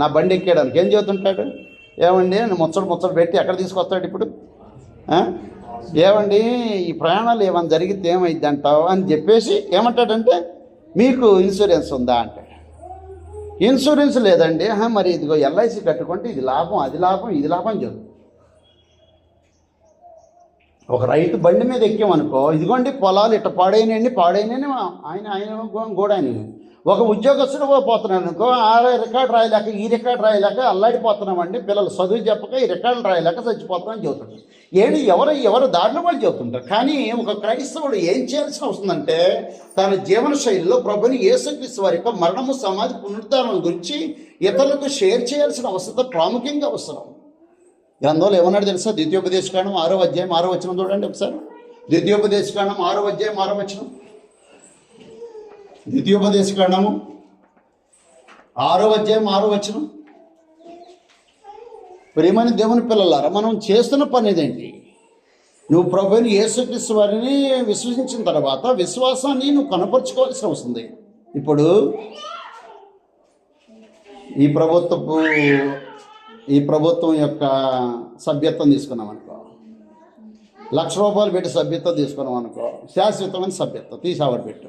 నా బండి ఎక్కాడు అనుకో, ఏం చెబుతుంటాడు? ఏమండి ముచ్చట పెట్టి ఎక్కడ తీసుకొస్తాడు ఇప్పుడు? ఏమండి ఈ ప్రయాణాలు ఏమైనా జరిగితే ఏమైంది అంటావు అని చెప్పేసి ఏమంటాడంటే మీకు ఇన్సూరెన్స్ ఉందా అంటాడు. ఇన్సూరెన్స్ లేదండి. మరి ఇదిగో ఎల్ఐసి కట్టుకుంటే ఇది లాభం, అది లాభం, ఇది లాభం అని చెబుతుంది. ఒక రైతు బండి మీద ఎక్కామనుకో, ఇదిగోండి పొలాలు ఇట్ట పాడైనండి పాడైనని ఆయన గోడని. ఒక ఉద్యోగస్తుడు పోతున్నాడు అనుకో, ఆ రికార్డు రాయలేక ఈ రికార్డు రాయలేక అల్లాడిపోతున్నామండి, పిల్లలు చదువు చెప్పక ఈ రికార్డులు రాయలేక చచ్చిపోతున్నామని చెబుతుంటారు. ఏంటి ఎవరు దారిలో వాళ్ళు చెబుతుంటారు. కానీ ఒక క్రైస్తవుడు ఏం చేయాల్సిన వస్తుందంటే, తన జీవన శైలిలో ప్రభుని యేసుక్రీస్తు వారి యొక్క మరణము, సమాధి, పునరుద్ధానం గురించి ఇతరులకు షేర్ చేయాల్సిన అవసరం ప్రాముఖ్యంగా అవసరం. గ్రంథంలో ఏమన్నాడు తెలుసా? ద్వితీయోపదేశకాండం 6వ అధ్యాయం 6వ వచనం చూడండి ఒకసారి. ద్వితీయోపదేశకాండం 6వ అధ్యాయం 6వ వచనం. ద్వితీయోపదేశకాండము 6వ అధ్యాయం 6వ వచనం. ప్రియమైన దేవుని పిల్లలారా, మనం చేస్తున్న పని ఏదేంటి? నువ్వు ప్రభువుని యేసుక్రీస్తు వారిని విశ్వసించిన తర్వాత విశ్వాసాన్ని నువ్వు కనపరుచుకోవాల్సిన వస్తుంది. ఇప్పుడు ఈ ప్రభుత్వం యొక్క సభ్యత్వం తీసుకున్నాం అనుకో, ₹1,00,000 పెట్టి సభ్యత్వం తీసుకున్నాం అనుకో, శాశ్వతమైన సభ్యత్వం తీసావర్ పెట్టు.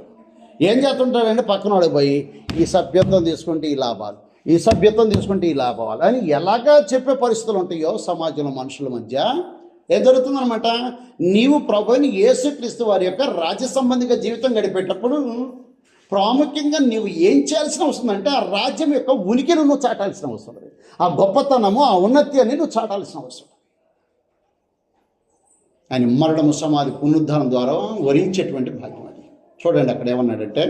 ఏం చేస్తుంటారంటే పక్కనోడికి పోయి ఈ సభ్యత్వం తీసుకుంటే ఈ లాభాలు, ఈ సభ్యత్వం తీసుకుంటే ఈ లాభాలు అని ఎలాగా చెప్పే పరిస్థితులు ఉంటాయో సమాజంలో మనుషుల మధ్య ఏం జరుగుతుందనమాట. నీవు ప్రభువుని యేసుక్రీస్తు వారి యొక్క రాజ్య సంబంధిక జీవితం గడిపేటప్పుడు ప్రాముఖ్యంగా నీవు ఏం చేయాల్సిన అవసరం అంటే, ఆ రాజ్యం యొక్క ఉనికిని నువ్వు చాటాల్సిన అవసరం, ఆ గొప్పతనము, ఆ ఉన్నత్యాన్ని నువ్వు చాటాల్సిన అవసరం. ఆయన మరణము, సమాధి, పునరుద్ధానం ద్వారా వరించేటువంటి భాగ్యం అది. చూడండి అక్కడ ఏమన్నాడంటే,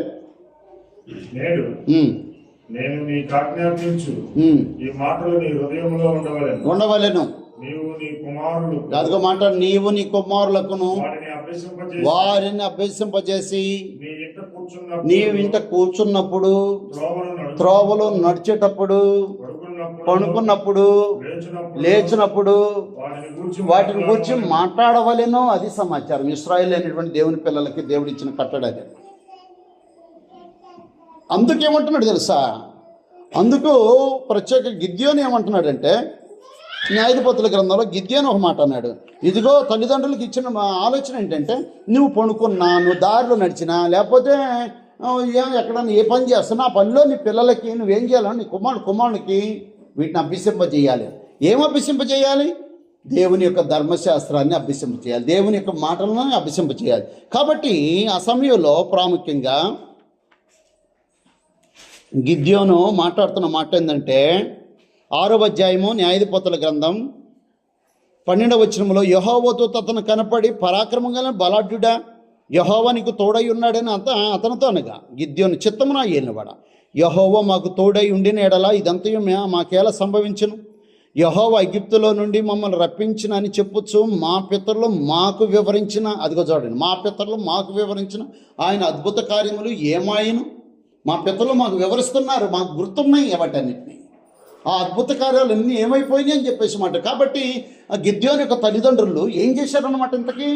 నేను నీకు ఆజ్ఞాపించు ఈ మాటలు నీ హృదయంలో ఉండవలెను. అదిగో మాట, నీవు నీ కుమారులకును వారిని అభ్యసింపజేసి నీవు ఇంట కూర్చున్నప్పుడు, త్రోవలో నడిచేటప్పుడు, పడుకున్నప్పుడు, లేచినప్పుడు వాటిని గురించి మాట్లాడవలెను. అది సమాచారం. ఇశ్రాయేలు అనేటువంటి దేవుని పిల్లలకి దేవుడు ఇచ్చిన కట్టడ అది. అందుకేమంటున్నాడు తెలుసా? అందుకు ప్రత్యేక గిద్యోను ఏమంటున్నాడంటే, న్యాయాధిపతుల గ్రంథంలో గిద్యోను ఒక మాట అన్నాడు. ఇదిగో తల్లిదండ్రులకు ఇచ్చిన ఆలోచన ఏంటంటే, నువ్వు పడుకున్నా, నువ్వు దారిలో నడిచినా, లేకపోతే ఎక్కడన్నా ఏ పని చేస్తున్నా, ఆ పనిలో నీ పిల్లలకి నువ్వేం చేయాలని, నీ కుమారునికి వీటిని అభ్యసింపజేయాలి. ఏం అభ్యసింపజేయాలి? దేవుని యొక్క ధర్మశాస్త్రాన్ని అభ్యసింపజేయాలి, దేవుని యొక్క మాటలను అభ్యసింపజేయాలి. కాబట్టి ఆ సమయంలో ప్రాముఖ్యంగా గిద్యోను మాట్లాడుతున్న మాట ఏంటంటే, 6వ అధ్యాయము న్యాయాధిపతుల గ్రంథం 12వ వచనంలో, యెహోవాతో అతను కనపడి పరాక్రమంగా బలాఢ్యుడా, యెహోవా నీకు తోడై ఉన్నాడని అతనితో అనగా, గిద్యోను చిత్తమున ఏలినవాడ, యెహోవా మాకు తోడై ఉండిన ఎడల ఇదంతయు మాకేలా సంభవించును? యెహోవా ఐగుప్తులో నుండి మమ్మల్ని రప్పించిన అని చెప్పొచ్చు. మా పితరులు మాకు వివరించిన, అదిగో చూడండి, మా పితరులు మాకు వివరించిన ఆయన అద్భుత కార్యములు ఏమాయను? మా పితరులు మాకు వివరిస్తున్నారు, మాకు గుర్తున్నాయి వాటన్నిటిని. ఆ అద్భుత కార్యాలు అన్నీ ఏమైపోయినాయి అని చెప్పేసి మాట. కాబట్టి ఆ గిద్యోను యొక్క తల్లిదండ్రులు ఏం చేశారన్నమాట? ఇంతకీ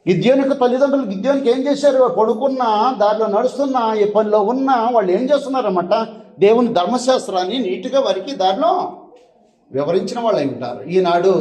గిద్యోను యొక్క తల్లిదండ్రులు గిద్యోనికి ఏం చేశారు? పడుకున్నా, దారిలో నడుస్తున్నా, ఏ పనిలో ఉన్నా వాళ్ళు ఏం చేస్తున్నారన్నమాట? దేవుని ధర్మశాస్త్రాన్ని నీట్గా వారికి దారిలో వివరించిన వాళ్ళు అయి ఉంటారు. ఈనాడు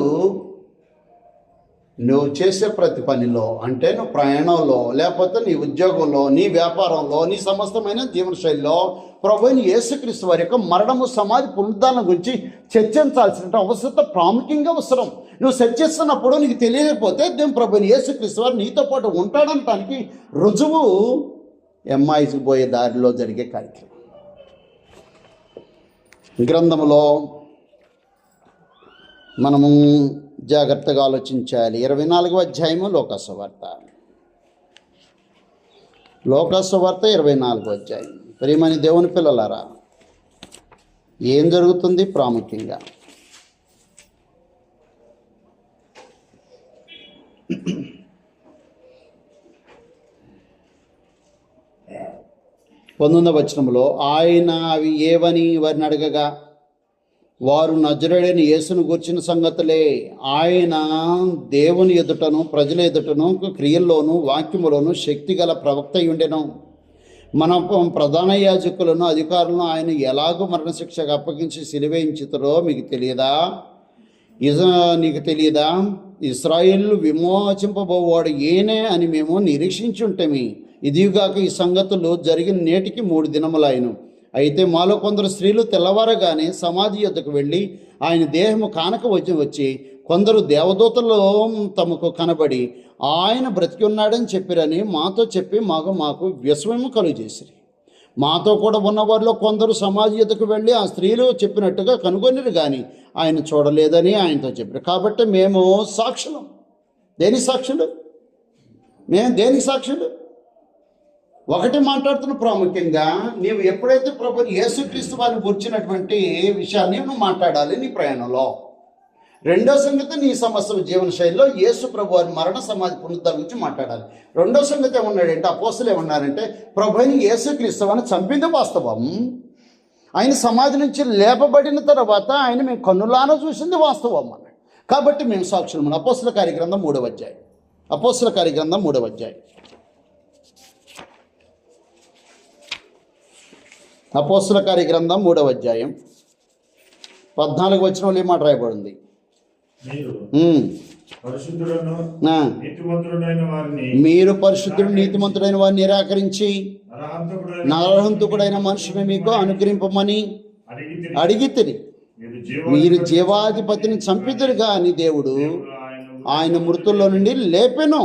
నువ్వు చేసే ప్రతి పనిలో, అంటే నువ్వు ప్రయాణంలో, లేకపోతే నీ ఉద్యోగంలో, నీ వ్యాపారంలో, నీ సమస్తమైన జీవనశైలిలో ప్రభువుని యేసుక్రీస్తు వారి యొక్క మరణము, సమాధి, పునరుద్ధానం గురించి చర్చించాల్సిన అవసరం ప్రాముఖ్యంగా అవసరం. నువ్వు చర్చిస్తున్నప్పుడు నీకు తెలియకపోతే దేవుని ప్రభువుని యేసుక్రీస్తు వారు నీతో పాటు ఉంటాడనటానికి రుజువు ఎమ్మాయికి పోయే దారిలో జరిగే కార్యక్రమం. గ్రంథంలో మనము జాగ్రత్తగా ఆలోచించాలి. 24వ అధ్యాయము లోకాసువార్త 24వ అధ్యాయం. ప్రియమైన దేవుని పిల్లలారా, ఏం జరుగుతుంది ప్రాముఖ్యంగా? పంతొమ్మిదవ వచనంలో, ఆయన అవి ఏవని వారిని అడగగా వారు నజరేయుడైన యేసును గూర్చిన సంగతులే. ఆయన దేవుని ఎదుటను ప్రజల ఎదుటను క్రియల్లోనూ వాక్యములోను శక్తి గల ప్రవక్త అయి ఉండెను. మన ప్రధాన యాజకులను అధికారులను ఆయన ఎలాగో మరణశిక్షకు అప్పగించి సిలువేయించుతారో నీకు తెలియదా? ఇశ్రాయేలు విమోచింపబోవాడు ఏనే అని మేము నిరీక్షించుంటమి. ఇదిగాక ఈ సంగతులు జరిగిన నేటికి 3 దినములైను. అయితే మాలో కొందరు స్త్రీలు తెల్లవారగానే సమాధి యొద్దకు వెళ్ళి ఆయన దేహము కానక వచ్చి కొందరు దేవదూతలు తమకు కనబడి ఆయన బ్రతికి ఉన్నాడని చెప్పిరని మాతో చెప్పి మాకు విస్మయము కలుగజేసిరి. మాతో కూడా ఉన్నవారిలో కొందరు సమాజ ఎదుకు వెళ్ళి ఆ స్త్రీలు చెప్పినట్టుగా కనుగొనిరు కానీ ఆయన చూడలేదని ఆయనతో చెప్పారు. కాబట్టి మేము సాక్షులం. దేనికి సాక్షులు? మేము దేనికి సాక్షులు? ఒకటి మాట్లాడుతున్న ప్రాముఖ్యంగా నీవు ఎప్పుడైతే ప్రభు యేసుక్రీస్తు వారిని గుర్చినటువంటి విషయాన్ని నువ్వు మాట్లాడాలి నీ ప్రయాణంలో. రెండో సంగతి నీ సమస్య జీవన శైలిలో యేసు ప్రభు వారి మరణ సమాధి పునరుద్ధరణ గురించి మాట్లాడాలి. రెండో సంగతి ఏమన్నాడంటే, అపోస్తలు ఏమన్నారంటే, ప్రభుని యేసుక్రీస్తు వారిని చంపింది వాస్తవం, ఆయన సమాధి నుంచి లేపబడిన తర్వాత ఆయన మేము కన్నులారా చూసింది వాస్తవం అన్నాడు. కాబట్టి మేము సాక్షులు. అపోస్తల కార్యగ్రంథం 3వ అధ్యాయం. అపోస్తల కార్యగ్రంథం 3వ అధ్యాయం. అపోస్తల కార్యగ్రంథం 3వ అధ్యాయం 14 వచనంలో ఏ మాట రాయబడింది? మీరు పరిశుద్ధుడు నీతిమంతుడైన వారిని నిరాకరించి నరహంతకుడైన మనుషుని మీకు అనుగ్రహింపమని అడిగితిరి. మీరు జీవాధిపతిని చంపితురు గాని దేవుడు ఆయన మృతుల్లో నుండి లేపెను.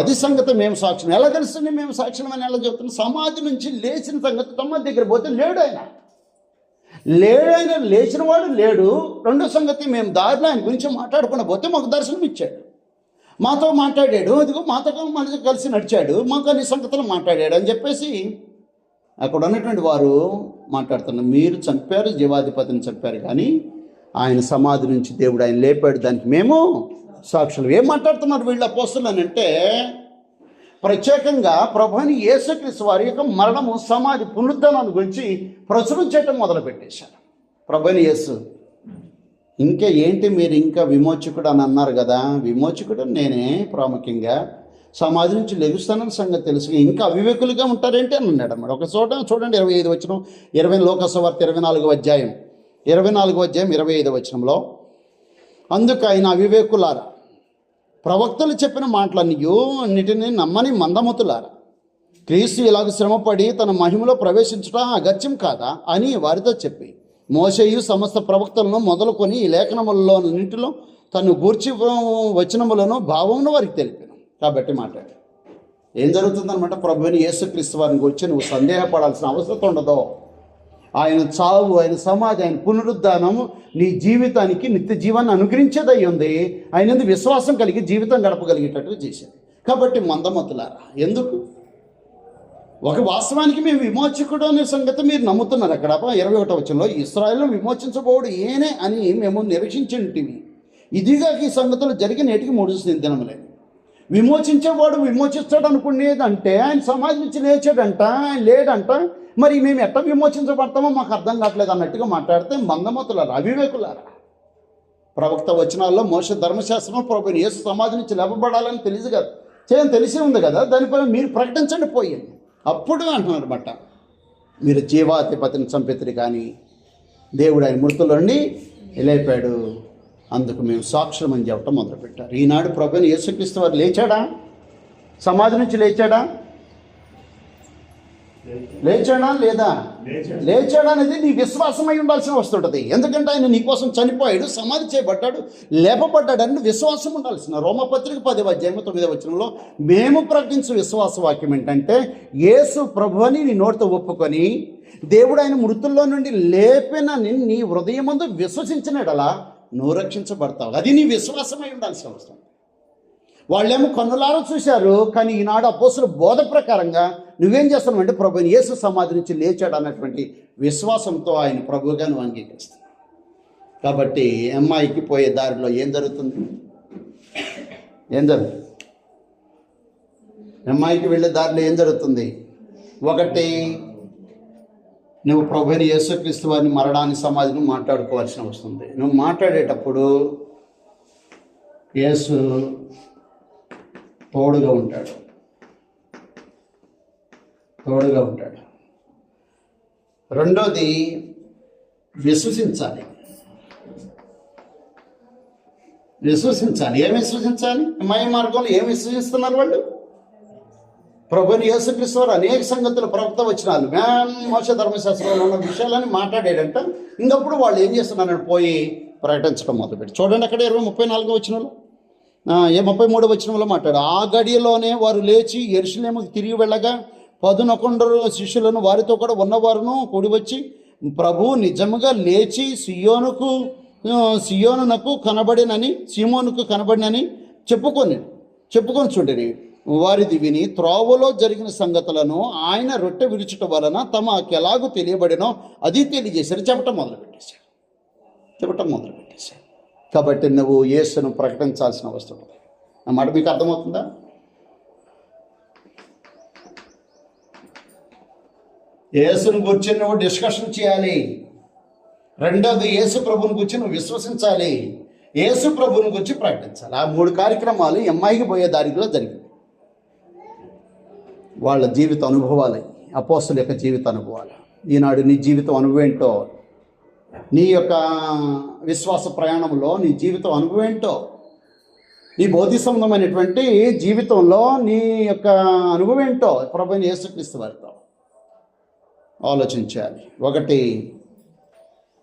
అది సంగతి మేము సాక్ష్యం. ఎలా తెలుస్తుంది మేము సాక్ష్యం అని ఎలా చెప్తున్నాం? సమాధి నుంచి లేచిన సంగతి తమ దగ్గర పోతే లేడు ఆయన లేచిన వాడు లేడు. రెండో సంగతి మేము దారిలో ఆయన గురించి మాట్లాడకుండా పోతే మాకు దర్శనం ఇచ్చాడు, మాతో మాట్లాడాడు, అదిగో మాతో మనతో కలిసి నడిచాడు, మాకు అన్ని సంగతులు మాట్లాడాడు అని చెప్పేసి అక్కడ ఉన్నటువంటి వారు మాట్లాడుతున్నారు. మీరు చంపారు, జీవాధిపతిని చంపారు, కానీ ఆయన సమాధి నుంచి దేవుడు ఆయన లేపాడు, దానికి మేము సాక్షులు. ఏం మాట్లాడుతున్నారు వీళ్ళ అపోస్తలు అని అంటే, ప్రత్యేకంగా ప్రభుని యేసుక్రీస్తు వారి యొక్క మరణము సమాధి పునరుద్ధరణను గురించి ప్రచురం చేయటం మొదలుపెట్టేశారు. ప్రభుని యేసు ఇంకా ఏంటి మీరు ఇంకా విమోచకుడు అని అన్నారు కదా, విమోచకుడు నేనే, ప్రాముఖ్యంగా సమాధి నుంచి లెగుస్తానని సంగతి తెలుసు, ఇంకా అవివేకులుగా ఉంటారేంటి అని అన్నాడు అన్నమాట. ఒక చోట చూడండి 25 వచనం, 20 లోకసువార్త 24వ అధ్యాయం 25వ వచనంలో, అందుకు ఆయన అవివేకులారా, ప్రవక్తలు చెప్పిన మాటలన్నిటిని నమ్మని మందమతులారా, క్రీస్తు ఇలాగ శ్రమపడి తన మహిమలో ప్రవేశించుట అగత్యం కాదా అని వారితో చెప్పి, మోషేయు సమస్త ప్రవక్తలను మొదలుకొని ఈ లేఖనములన్నింటిలో తను గూర్చి వచనములను భావమును వారికి తెలిపాను. కాబట్టి మాట్లాడు ఏం జరుగుతుందనమాట, ప్రభువుని యేసుక్రీస్తు వారిని గురించి నువ్వు సందేహపడాల్సిన అవసరం ఉండదు. ఆయన చావు, ఆయన సమాధి, ఆయన పునరుద్ధానము నీ జీవితానికి నిత్య జీవాన్ని అనుగ్రహించేదై ఉంది. ఆయన విశ్వాసం కలిగి జీవితం గడపగలిగేటట్టు చేశాడు. కాబట్టి మందమతులారా, ఎందుకు ఒక వాస్తవానికి మేము విమోచకుడు అనే సంగతి మీరు నమ్ముతున్నారు. అక్కడ 21వ వచనంలో ఇశ్రాయేలును విమోచించబోడు ఏనే అని మేము నిరీక్షించింటివి, ఇదిగా ఈ సంగతులు జరిగిన నేటికి 3 దినములే. విమోచించేవాడు విమోచిస్తాడు అనుకునేదంటే ఆయన సమాజం నుంచి లేచాడంట, ఆయన లేడంట, మరి మేము ఎట్లా విమోచించబడతామో మాకు అర్థం కావట్లేదు అన్నట్టుగా మాట్లాడితే మందమతులారా, అవివేకులారా. ప్రవక్త వచనాల్లో మోషే ధర్మశాస్త్రం ప్రభుని యేసు సమాధి నుంచి లేపబడాలని తెలిసి ఉంది కదా, దానిపైన మీరు ప్రకటించండి పోయింది. అప్పుడు అంటున్నారు బట్ట, మీరు జీవాధిపతిని చంపితిరి కానీ దేవుడు ఆయన మృతుల్లో నుండి లేపాడు, అందుకు మేము సాక్షులం అని చెప్పడం మొదలుపెట్టారు. ఈనాడు ప్రభుని యేసుక్రీస్తు వారు లేచాడా? సమాధి నుంచి లేచాడా లేదా? లేచాడా అనేది నీ విశ్వాసమై ఉండాల్సిన వస్తుంటుంది. ఎందుకంటే ఆయన నీ కోసం చనిపోయాడు, సమాధి చేయబడ్డాడు, లేపబడ్డాడు అని విశ్వాసం ఉండాల్సిన. రోమపత్రిక 10వ అధ్యాయం 9వ వచనంలో మేము ప్రకటించే విశ్వాస వాక్యం ఏంటంటే, యేసు ప్రభువుని నీ నోటితో ఒప్పుకొని దేవుడు ఆయన మృతుల్లో నుండి లేపినని నీ హృదయమందు విశ్వసించినడలా నువ్వు రక్షించబడతావు. అది నీ విశ్వాసమై ఉండాల్సిన అవసరం. వాళ్ళేమో కన్నులారా చూశారు, కానీ ఈనాడు అపోస్తలుల బోధ ప్రకారంగా నువ్వేం చేస్తావంటే ప్రభువుని యేసు సమాధి నుంచి లేచాడు అన్నటువంటి విశ్వాసంతో ఆయన ప్రభువుగా నువ్వు అంగీకరిస్తావు. కాబట్టి అమ్మాయికి పోయే దారిలో ఏం జరుగుతుంది? అమ్మాయికి వెళ్ళే దారిలో ఏం జరుగుతుంది? ఒకటి, నువ్వు ప్రభువుని యేసుక్రీస్తు వారిని మరణాన్ని సమాధిని మాట్లాడుకోవాల్సిన వస్తుంది. నువ్వు మాట్లాడేటప్పుడు యేసు తోడుగా ఉంటాడు. రెండోది, విశ్వసించాలి. ఏం విశ్వసించాలి? అమ్మాయి మార్గంలో ఏం విశ్వసిస్తున్నారు వాళ్ళు? ప్రభువుని యేసుక్రీస్తు వారు అనేక సంగతులు ప్రవక్త వచనాలు మోషే ధర్మశాస్త్రంలో ఉన్న విషయాలని మాట్లాడాడంట. ఇంకప్పుడు వాళ్ళు ఏం చేస్తున్నారంటే పోయి ప్రకటించడం మొదలుపెట్టి చూడండి అక్కడ 34 వచనంలో 33 వచనంలో మాట్లాడు. ఆ గడియలోనే వారు లేచి యెరూషలేముకు తిరిగి వెళ్ళగా 11 శిష్యులను వారితో కూడా ఉన్నవారును కూడి వచ్చి, ప్రభు నిజముగా లేచి సియోనునకు కనబడినని చెప్పుకొని చూడండి. వారిది విని త్రోవలో జరిగిన సంగతులను ఆయన రొట్టె విరుచుట వలన తమకెలాగూ తెలియబడినో అది తెలియజేశారు. చెప్పటం మొదలుపెట్టేశారు. కాబట్టి నువ్వు యేసును ప్రకటించాల్సిన అవసరం ఉంది. ఆ మాట మీకు అర్థమవుతుందా? యేసును గురించి నువ్వు డిస్కషన్ చేయాలి. రెండోది యేసు ప్రభుని గురించి నువ్వు విశ్వసించాలి. యేసు ప్రభుని గురించి ప్రకటించాలి. ఆ 3 కార్యక్రమాలు ఎంఐకి పోయే దారిలో జరిగింది. వాళ్ళ జీవిత అనుభవాలు, అపోస్తలుల యొక్క జీవిత అనుభవాలు. ఈనాడు నీ జీవితం అనుభవం ఏంటో, నీ యొక్క విశ్వాస ప్రయాణంలో నీ జీవితం అనుభవం ఏంటో, నీ బోధి సంబంధమైనటువంటి జీవితంలో నీ యొక్క అనుభవం ఏంటో ప్రభువైన యేసుక్రీస్తు వారితో ఆలోచించాలి. 1,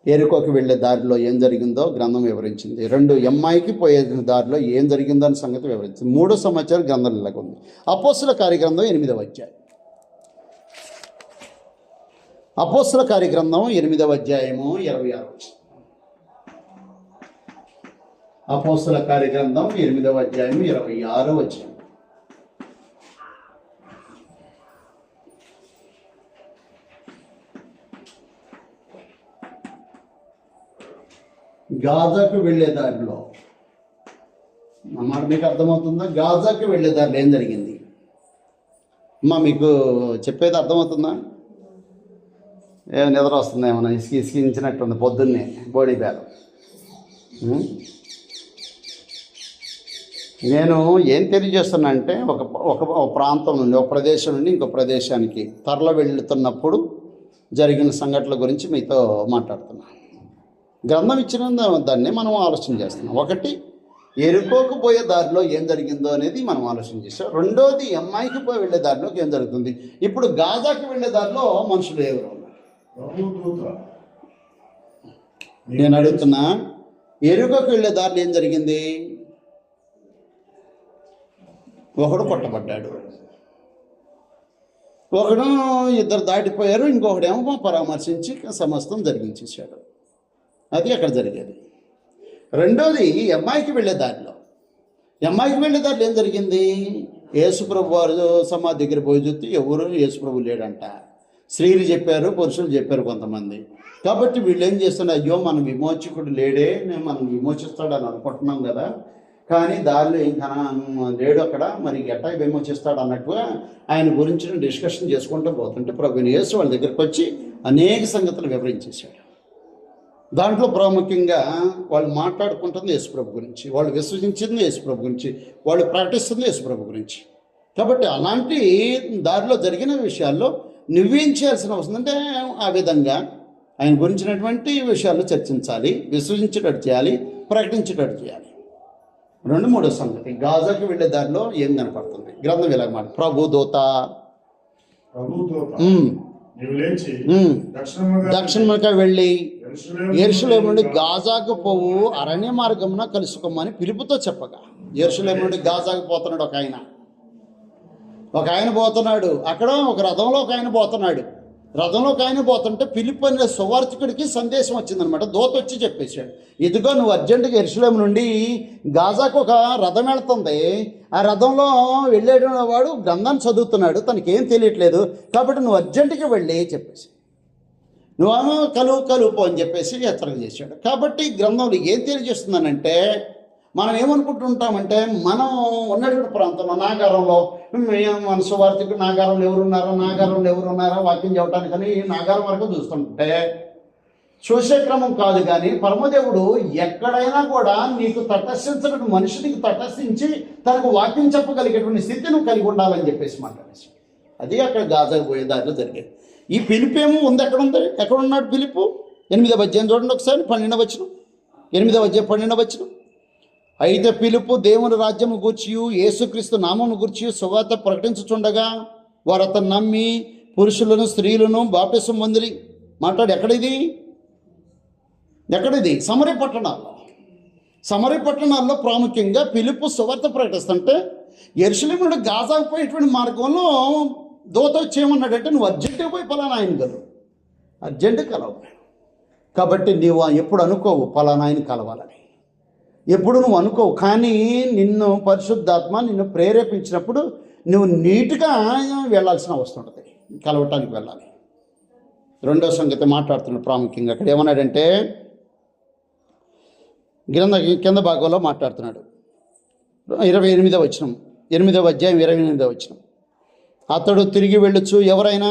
ఎరుకోకి వెళ్ళే దారిలో ఏం జరిగిందో గ్రంథం వివరించింది. 2, ఎమ్మాయికి పోయే దారిలో ఏం జరిగిందో అనే సంగతి వివరించింది. 3 సమాచారం గ్రంథం ఇలాగ ఉంది. అపోస్తల కార్యగ్రంథం 8వ అధ్యాయం. అపోస్తల కార్యగ్రంథం 8వ అధ్యాయము 26. అపోస్తల కార్యగ్రంథం 8వ అధ్యాయం 26 వచనం. గాజాకు వెళ్ళే దారిలో, అన్నమాట మీకు అర్థమవుతుందా? గాజాకు వెళ్ళే దారిలో ఏం జరిగింది? అమ్మా మీకు చెప్పేది అర్థమవుతుందా? నిద్ర వస్తుంది ఏమన్నా ఇసికించినట్టుంది పొద్దున్నే బోడీ బేరం. నేను ఏం తెలియజేస్తున్నా అంటే ఒక ప్రాంతం నుండి, ఒక ప్రదేశం నుండి ఇంకో ప్రదేశానికి తరలి వెళ్తున్నప్పుడు జరిగిన సంఘటనల గురించి మీతో మాట్లాడుతున్నాను. గ్రంథం ఇచ్చిన దాన్ని మనం ఆలోచన చేస్తున్నాం. 1, ఎరుకోకు పోయే దారిలో ఏం జరిగిందో అనేది మనం ఆలోచన చేస్తాం. 2, ఎమ్మాయికి వెళ్ళే దారిలోకి ఏం జరుగుతుంది. ఇప్పుడు గాజాకి వెళ్ళే దారిలో మనుషులు ఎవరు ఉన్నారు? నేను అడుగుతున్నా, ఎరుకోకు వెళ్ళే దారిలో ఏం జరిగింది? ఒకడు కొట్టబడ్డాడు, ఒకడు 2 దాటిపోయారు, ఇంకొకడేమో పరామర్శించి సమస్తం జరిగించేశాడు. అది అక్కడ జరిగేది. 2, ఎమ్మాయికి వెళ్ళే దారిలో ఏం జరిగింది? యేసుప్రభు వారు సమాధి దగ్గర పోయి చూస్తే ఎవరు యేసుప్రభు లేడంట. స్త్రీలు చెప్పారు, పురుషులు చెప్పారు కొంతమంది. కాబట్టి వీళ్ళు ఏం చేస్తున్నారు? అయ్యో మన విమోచకుడు లేడే, మనం విమోచిస్తాడని అనుకుంటున్నాం కదా, కానీ దారిలో ఇంకా లేడు అక్కడ, మరి ఎట్టా విమోచిస్తాడు అన్నట్టుగా ఆయన గురించి డిస్కషన్ చేసుకుంటూ పోతుంటే ప్రభువైన యేసు వాళ్ళ దగ్గరికి వచ్చి అనేక సంగతులు వివరించేశాడు. దాంట్లో ప్రాముఖ్యంగా వాళ్ళు మాట్లాడుకుంటుంది యేసుప్రభు గురించి, వాళ్ళు విశ్వసించింది యేసుప్రభు గురించి, వాళ్ళు ప్రకటిస్తుంది యేసుప్రభు గురించి. కాబట్టి అలాంటి దారిలో జరిగిన విషయాల్లో నువ్వేం చేయాల్సిన అవసరం అంటే ఆ విధంగా ఆయన గురించినటువంటి విషయాలు చర్చించాలి, విశ్వసించేటట్టు చేయాలి, ప్రకటించేటట్టు చేయాలి. 2, 3 సంగతి. గాజాకి వెళ్ళే దారిలో ఏం కనపడుతుంది? గ్రంథం ఇలాగ మాట, ప్రభుదూత దక్షిణముగా వెళ్ళి యెరూషలేము నుండి గాజాకు పోవు అరణ్య మార్గమున కలుసుకోమని పిలుపుతో చెప్పగా, యెరూషలేము నుండి గాజాకు పోతున్నాడు ఒక ఆయన పోతున్నాడు. అక్కడ ఒక రథంలో ఒక ఆయన పోతున్నాడు. రథంలో ఒక ఆయన పోతుంటే ఫిలిప్పు అనే సువార్తికుడికి సందేశం వచ్చిందనమాట. దూత వచ్చి చెప్పేశాడు, ఇదిగో నువ్వు అర్జెంటుగా యెరూషలేము నుండి గాజాకు ఒక రథం వెళుతుంది, ఆ రథంలో వెళ్ళేవాడు గ్రంథాన్ని చదువుతున్నాడు, తనకేం తెలియట్లేదు, కాబట్టి నువ్వు అర్జెంటుగా వెళ్ళి చెప్పేసి నువ్వేమో కలుపు అని చెప్పేసి హెచ్చరిక చేశాడు. కాబట్టి గ్రంథంలో ఏం తెలియజేస్తుందనంటే, మనం ఏమనుకుంటుంటామంటే మనం ఉన్నటువంటి ప్రాంతంలో నాగారంలో మన సువార్తికు నాగారంలో ఎవరున్నారో వాక్యం చెప్పడానికని నాగారం వరకు చూస్తుంటే చూసే క్రమం కాదు. కానీ పరమదేవుడు ఎక్కడైనా కూడా నీకు తటస్థించిన మనుషునికి తటస్థించి తనకు వాక్యం చెప్పగలిగేటువంటి స్థితి నువ్వు కలిగి ఉండాలని చెప్పేసి మాట్లాడేసి, అది అక్కడ గాజాకు పోయే దారిలో జరిగేది. ఈ పిలుపేమో ఉంది, ఎక్కడున్నాడు పిలుపు? 8వ అధ్యాయం చూడండి ఒకసారి, 12వ వచనం. 8వ అధ్యాయం 12వ వచనం. అయితే పిలుపు దేవుని రాజ్యము గూర్చియు యేసుక్రీస్తు నామము గూర్చియు సువార్త ప్రకటించుచుండగా వారు అతను నమ్మి పురుషులను స్త్రీలను బాప్తిసం పొందిరి. మాట్లాడు, ఎక్కడిది? ఎక్కడిది? సమరయ పట్టణాల్లో. సమరయ పట్టణాల్లో ప్రాముఖ్యంగా ఫిలిప్పు సువార్త ప్రకటిస్తుంటే యెరూషలేము నుండి గాజాకు పోయేటువంటి మార్గంలో దూత వచ్చి ఏమన్నాడంటే, నువ్వు అర్జెంటుగా పోయి పలానా ఆయన కలవు, అర్జెంటు కలవు. కాబట్టి నీవు ఎప్పుడు అనుకోవు పలానా ఆయన కలవాలని, ఎప్పుడు నువ్వు అనుకోవు. కానీ నిన్ను పరిశుద్ధాత్మ నిన్ను ప్రేరేపించినప్పుడు నువ్వు నీట్గా వెళ్ళాల్సిన అవసరం ఉంటుంది, కలవటానికి వెళ్ళాలి. రెండో సంగతి మాట్లాడుతున్న ప్రాముఖ్యంగా అక్కడ ఏమన్నాడంటే, కింద భాగంలో మాట్లాడుతున్నాడు. 28వ వచనం, 8వ అధ్యాయం 28వ వచనం. అతడు తిరిగి వెళ్ళొచ్చు ఎవరైనా.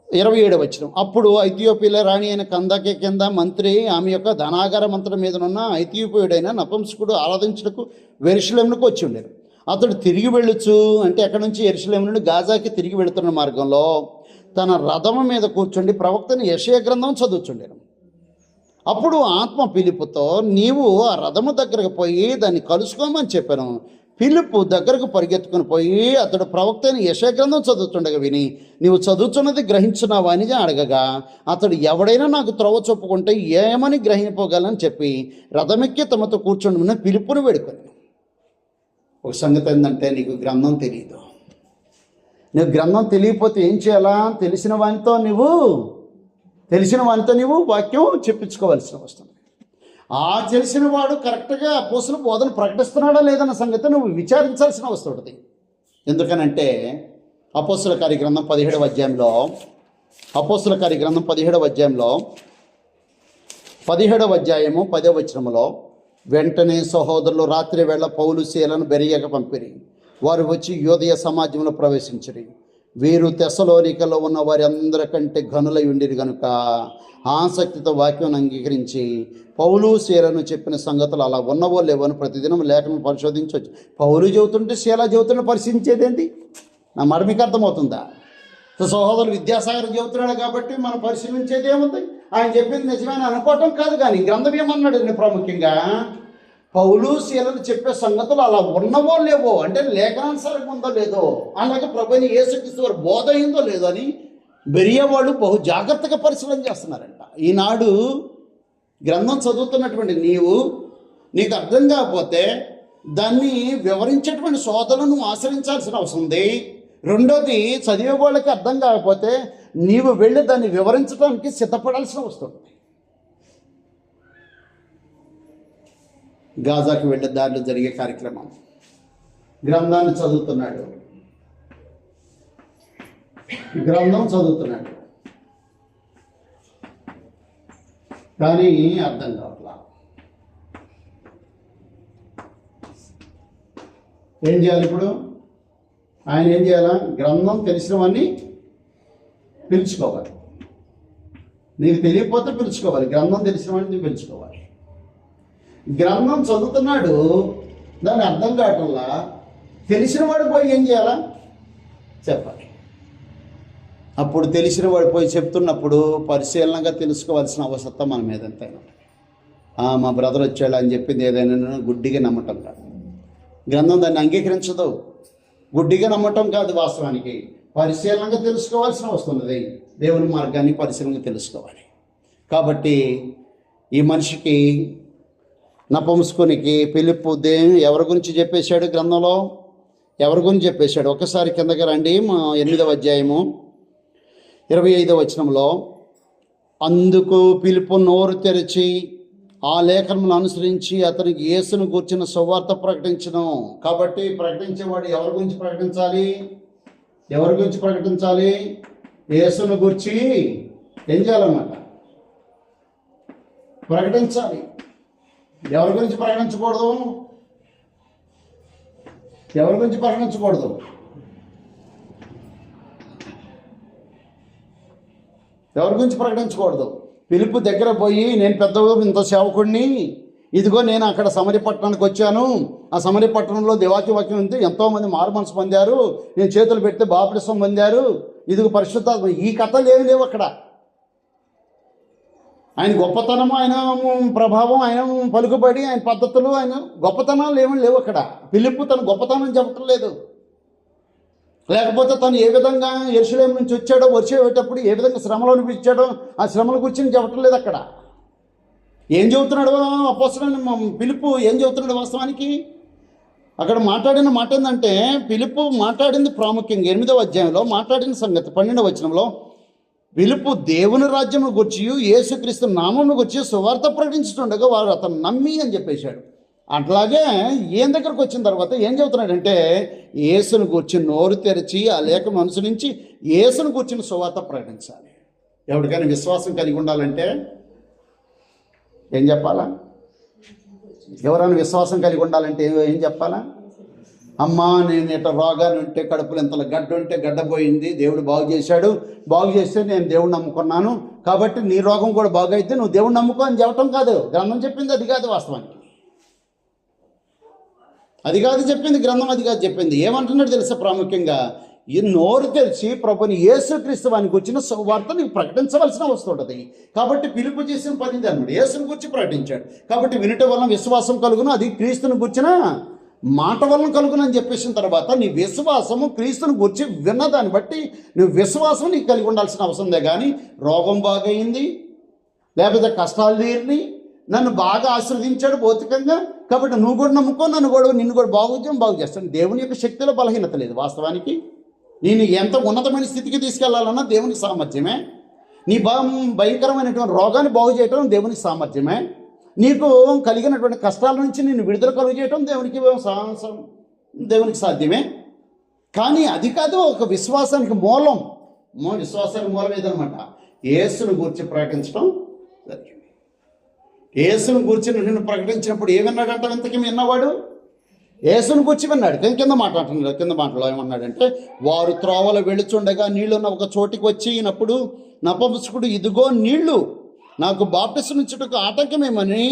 27వ వచనం. అప్పుడు ఐథియోపియా రాణి అయిన కందాకే కింద మంత్రి ఆమె యొక్క ధనాగార మంత్రం మీదనున్న ఐథియోపియుడైన నపుంసకుడు ఆరాధించుటకు యెరూషలేమునకు వచ్చి ఉండేది. అతడు తిరిగి వెళ్ళొచ్చు అంటే ఎక్కడి నుంచి? యెరూషలేము నుండి గాజాకి తిరిగి వెళుతున్న మార్గంలో తన రథము మీద కూర్చుండి ప్రవక్తని యెషయా గ్రంథం చదువుచుండెను. అప్పుడు ఆత్మ ఫిలిప్పుతో, నీవు ఆ రథము దగ్గరకు పోయి దాన్ని కలుసుకోమని చెప్పాను. ఫిలిప్పు దగ్గరకు పరిగెత్తుకుని పోయి అతడు ప్రవక్తని యెషయా గ్రంథం చదువుతుండగా విని, నీవు చదువుతున్నది గ్రహించున్నావా అని అడగగా, అతడు ఎవడైనా నాకు త్రోవ చూపుకుంటే ఏమని గ్రహింపగలని చెప్పి రథమెక్కి తమతో కూర్చుండమని ఫిలిప్పును వేడుకొని. ఒక సంగతి ఏంటంటే, నీకు గ్రంథం తెలియదు. నీకు గ్రంథం తెలియకపోతే ఏం చేయాలా? తెలిసిన వానితో నీవు వాక్యం చెప్పించుకోవాల్సిన వస్తుంది. ఆ తెలిసిన వాడు కరెక్ట్గా అపోస్తలుల బోధన ప్రకటిస్తున్నాడా లేదన్న సంగతి నువ్వు విచారించాల్సిన అవసరం ఉంటుంది. ఎందుకనంటే అపోస్తలుల కార్యగ్రంథం 17వ అధ్యాయంలో 17వ అధ్యాయము 10వ వచనములో, వెంటనే సహోదరులు రాత్రి వేళ పౌలు శీలను బెరియకు పంపిరి. వారు వచ్చి యోదయ సమాజంలో ప్రవేశించిరి. వీరు తెస్సలోనికలో ఉన్న వారి అందరికంటే ఘనులై ఉండిరి కనుక ఆసక్తితో వాక్యం అంగీకరించి పౌలు శీలను చెప్పిన సంగతులు అలా ఉన్నవో లేవని ప్రతిదినం లేఖను పరిశోధించవచ్చు. పౌలు చెబుతుంటే శీల చెబుతుంటే పరిశీలించేదేంటి? నా మాట మీకు అర్థమవుతుందా? సహోదరులు విద్యాసాగర్ చెబుతున్నాడు కాబట్టి మనం పరిశీలించేది ఏముంది? ఆయన చెప్పింది నిజమైన అనుకోవటం కాదు. కానీ గ్రంథం ఏమన్నాడు? ప్రాముఖ్యంగా పౌలు శీలను చెప్పే సంగతులు అలా ఉన్నవో లేవో అంటే లేఖనానుసారంగా ఉందో లేదో, అలాగే ప్రభుని యేసుక్రీస్తు వారి బోధ అయిందో లేదో అని బెరియా వాళ్ళు బహు జాగ్రత్తగా పరిశీలన చేస్తున్నారంట. ఈనాడు గ్రంథం చదువుతున్నటువంటి నీకు అర్థం కాకపోతే దాన్ని వివరించేటువంటి సోదరులను ఆశ్రయించాల్సిన అవసరం ఉంది. రెండోది, చదివే వాళ్ళకి అర్థం కాకపోతే నీవు వెళ్ళి దాన్ని వివరించడానికి సిద్ధపడాల్సిన వస్తుంది. గాజాకి వెళ్ళే దారిలో జరిగే కార్యక్రమం. గ్రంథం చదువుతున్నాడు, కానీ అర్థం కావట్లా. ఏం చేయాలి ఇప్పుడు? ఆయన ఏం చేయాలా? గ్రంథం తెలిసినవన్నీ పిలుచుకోవాలి. నీకు తెలియకపోతే పిలుచుకోవాలి. గ్రంథం తెలిసినవన్నీ పిలుచుకోవాలి. గ్రంథం చదువుతున్నాడు, దాన్ని అర్థం కావటంలా తెలిసిన వాడు పోయి ఏం చేయాలా? చెప్పాలి. అప్పుడు తెలిసిన వాడు పోయి చెప్తున్నప్పుడు పరిశీలనగా తెలుసుకోవాల్సిన అవసరం మన మీద ఎంతైనా. మా బ్రదర్ వచ్చాడు అని చెప్పింది ఏదైనా గుడ్డిగా నమ్మటం కాదు. గ్రంథం దాన్ని అంగీకరించదు. గుడ్డిగా నమ్మటం కాదు, వాస్తవానికి పరిశీలనగా తెలుసుకోవాల్సిన వస్తున్నది. దేవుని మార్గాన్ని పరిశీలనగా తెలుసుకోవాలి. కాబట్టి ఈ మనిషికి నపుంసకునికి ఫిలిప్పు ఎవరి గురించి చెప్పేశాడు? గ్రంథంలో ఎవరి గురించి చెప్పేశాడు? ఒకసారి కిందకి రండి. 8వ అధ్యాయము 25వ వచనంలో, అందుకు ఫిలిప్పు నోరు తెరిచి ఆ లేఖనమును అనుసరించి అతనికి యేసును గూర్చిన సువార్త ప్రకటించను. కాబట్టి ప్రకటించేవాడు ఎవరి గురించి ప్రకటించాలి? యేసును గూర్చి ఏం చేయాలన్నమాట? ప్రకటించాలి. ఎవరి గురించి ప్రకటించకూడదు? ఫిలిప్పు దగ్గర పోయి, నేను పెద్ద ఇంత సేవకుడిని, ఇదిగో నేను అక్కడ సమరయ పట్టణానికి వచ్చాను, ఆ సమరయ పట్టణంలో దేవాకి వాక్యం ఉంటే ఎంతోమంది మారు మనసు పొందారు, నేను చేతులు పెడితే బాప్టిసం పొందారు, ఇదిగో పరిశుద్ధాత్మ, ఈ కథలు ఏమి లేవు అక్కడ. ఆయన గొప్పతనము, ఆయన ప్రభావం, ఆయన పలుకుబడి, ఆయన పద్ధతులు, ఆయన గొప్పతనాలు ఏమీ లేవు అక్కడ. ఫిలిప్పు తన గొప్పతనం చెప్పటం లేదు. లేకపోతే తను ఏ విధంగా యెరూషలేము నుంచి వచ్చాడో, వచ్చేటప్పుడు ఏ విధంగా శ్రమలో అనిపించాడో ఆ శ్రమల గురించి చెప్పటం లేదు అక్కడ. ఏం చెబుతున్నాడు అపోస్తలుడైన ఫిలిప్పు? ఏం చెబుతున్నాడు వాస్తవానికి? అక్కడ మాట్లాడిన మాట ఏంటంటే, ఫిలిప్పు మాట్లాడింది ప్రాముఖ్యంగా 8వ అధ్యాయంలో మాట్లాడిన సంగతి 12వ వచనంలో, ఫిలిప్పు దేవుని రాజ్యమును గురించి యేసుక్రీస్తు నామమును గురించి సువార్త ప్రకటించుతుండగా వారు అతను నమ్మి అని చెప్పేశాడు. అట్లాగే ఏం దగ్గరకు వచ్చిన తర్వాత ఏం చెబుతున్నాడంటే, యేసును కూర్చి నోరు తెరిచి ఆ లేఖను అనుసరించి యేసును కూర్చుని సువార్త ప్రకటించాలి. ఎవరికైనా విశ్వాసం కలిగి ఉండాలంటే ఏం చెప్పాలా? ఎవరైనా విశ్వాసం కలిగి ఉండాలంటే ఏం చెప్పాలా? అమ్మా, నేను ఇట్లా రోగాన్ని ఉంటే, కడుపులో ఇంతలో గడ్డ ఉంటే గడ్డ పోయింది, దేవుడు బాగు చేశాడు, బాగు చేస్తే నేను దేవుడు నమ్ముకున్నాను, కాబట్టి నీ రోగం కూడా బాగు అయితే నువ్వు దేవుడు నమ్ముకో అని చెప్పటం కాదు. గ్రంథం చెప్పింది అది కాదు. వాస్తవానికి అది కాదు చెప్పింది గ్రంథం, అది కాదు చెప్పింది. ఏమంటున్నాడు తెలుసా? ప్రాముఖ్యంగా ఈ నోరు తెరిచి ప్రభుని యేసుక్రీస్తు వానికి వచ్చిన వార్త నీకు ప్రకటించవలసిన వస్తుంటుంది. కాబట్టి పిలుపు చేసిన పని అన్నాడు, యేసుని గురించి ప్రకటించాడు. కాబట్టి వినటం వలన విశ్వాసం కలుగును, అది క్రీస్తుని గుర్చిన మాట వలన కలుగును అని చెప్పేసిన తర్వాత నీ విశ్వాసము క్రీస్తుని గురించి విన్నదాన్ని బట్టి నువ్వు విశ్వాసం నీకు కలిగి ఉండాల్సిన అవసరందే. కానీ రోగం బాగయింది, లేకపోతే కష్టాలు తీరిని, నన్ను బాగా ఆశీర్వదించాడు భౌతికంగా, కాబట్టి నువ్వు కూడా నమ్ముకో, నిన్ను కూడా బాగు చేస్తాను. దేవుని యొక్క శక్తిలో బలహీనత లేదు. వాస్తవానికి నేను ఎంత ఉన్నతమైన స్థితికి తీసుకెళ్లాలన్నా దేవునికి సామర్థ్యమే. నీ భయంకరమైనటువంటి రోగాన్ని బాగు చేయటం దేవునికి సామర్థ్యమే. నీకు కలిగినటువంటి కష్టాల నుంచి నిన్ను విడుదల కలుగు చేయటం దేవునికి సాధ్యమే. కానీ అది కాదు ఒక విశ్వాసానికి మూలం. విశ్వాసానికి మూలం ఏదనమాట? యేసును గూర్చి ప్రకటించడం జరిగింది. యేసును గూర్చి నిన్ను ప్రకటించినప్పుడు ఏమన్నాడంట? ఇంతకీ విన్నవాడు యేసును గూర్చి విన్నాడు. కింద మాట్లాడుతున్నాడు. కింద మాటలో ఏమన్నాడంటే, వారు త్రోవలో వెళుచుండగా నీళ్లున్న ఒక చోటికి వచ్చినప్పుడు నపుంసకుడు, ఇదిగో నీళ్లు, నాకు బాప్టిసం ఇచ్చుటకు ఆటంకమేమని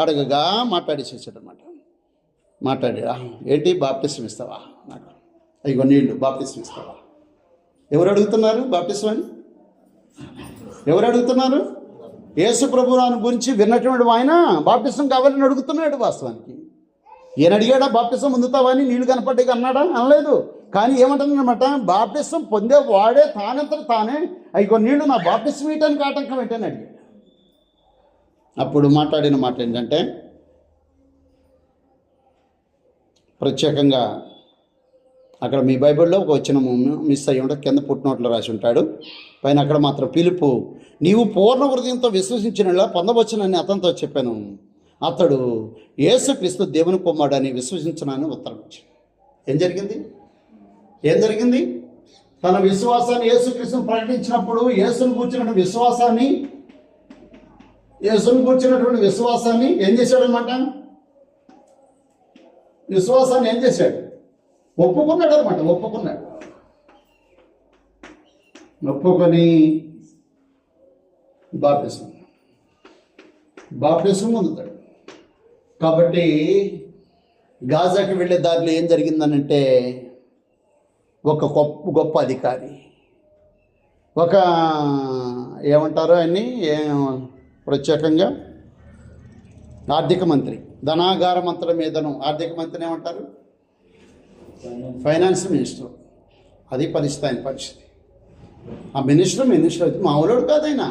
అడగగా మాట్లాడేసేసాడు అనమాట. మాట్లాడా, ఏంటి బాప్టిసం ఇస్తావా నాకు? ఇగో నీళ్లు, బాప్టిసం ఇస్తావా? ఎవరు అడుగుతున్నారు బాప్టిసం అని? ఎవరు అడుగుతున్నారు? యేసు ప్రభువుని గురించి విన్నటువంటి ఆయన బాప్టిసం కావాలని అడుగుతున్నాడు. వాస్తవానికి ఈయన అడిగాడా బాప్టిసం పొందుతావని? నీళ్లు కనపడ్డాక అన్నాడా? అనలేదు. కానీ ఏమంటుందన్నమాట, బాప్టిసం పొందే వాడే తానంతట తానే అయ్యో నీళ్లు నా బాప్టిసం ఇవ్వటానికి ఆటంకం ఏంటని అడిగాడు. అప్పుడు మాట్లాడిన మాట ఏంటంటే, ప్రత్యేకంగా అక్కడ మీ బైబిల్లో ఒక వచనము మిస్ అయ్యి ఉంటే కింద పుట్టినోట్లో రాసి ఉంటాడు. పైన అక్కడ మాత్రం పిలుపు నీవు పూర్ణ హృదయంతో విశ్వసించినలా పొందవచ్చునని అతనితో చెప్పాను. అతడు యేసుక్రీస్తు దేవుని కుమారుడని విశ్వసించునని ఉత్తరం ఇచ్చాడు. ఏం జరిగింది? తన విశ్వాసాన్ని యేసుక్రీస్తుని ప్రకటించినప్పుడు యేసును కూర్చున్నటువంటి విశ్వాసాన్ని ఏం చేశాడనమాట? విశ్వాసాన్ని ఏం చేశాడు? ఒప్పుకున్నాడు అనమాట. ఒప్పుకొని బాప్టిసం పొందుతాడు. కాబట్టి గాజాకి వెళ్ళే దారిలో ఏం జరిగిందనంటే, ఒక గొప్ప అధికారి, ఒక ఏమంటారు ఆయన్ని, ప్రత్యేకంగా ఆర్థిక మంత్రి, ధనాగార మంత్రి మీదను, ఆర్థిక మంత్రిని ఏమంటారు? Finance minister. అది పరిస్థితి, ఆయన పరిస్థితి. ఆ మినిస్టర్ అయితే మామూలుడు కాదైనా.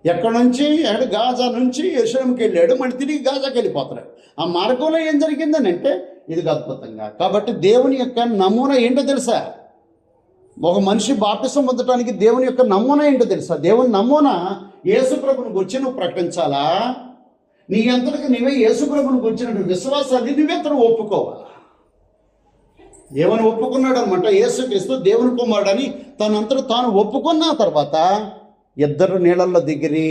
ఎక్కడి నుంచి గాజా నుంచి యెరూషలేముకి వెళ్ళాడు, మళ్ళీ తిరిగి గాజాకి వెళ్ళిపోతున్నాడు. ఆ మార్గంలో ఏం జరిగిందని అంటే ఇది అద్భుతంగా. కాబట్టి దేవుని యొక్క నమూనా ఏంటో తెలుసా? ఒక మనిషి బాప్టిసం పొందడానికి దేవుని యొక్క నమూనా ఏంటో తెలుసా? దేవుని నమూనా యేసు ప్రభువుని గురించి నువ్వు ప్రకటించాలా? నీ అంతటికి నీవే యేసు ప్రభువుని గురించినటువంటి విశ్వాసాన్ని నువ్వెంతను ఒప్పుకోవాలా? ఏమని ఒప్పుకున్నాడు అనమాట? యేసుక్రీస్తు దేవుని కుమారుడని తనంతటా తాను ఒప్పుకున్న తర్వాత ఇద్దరు నీళ్ళల్లో దిగిరి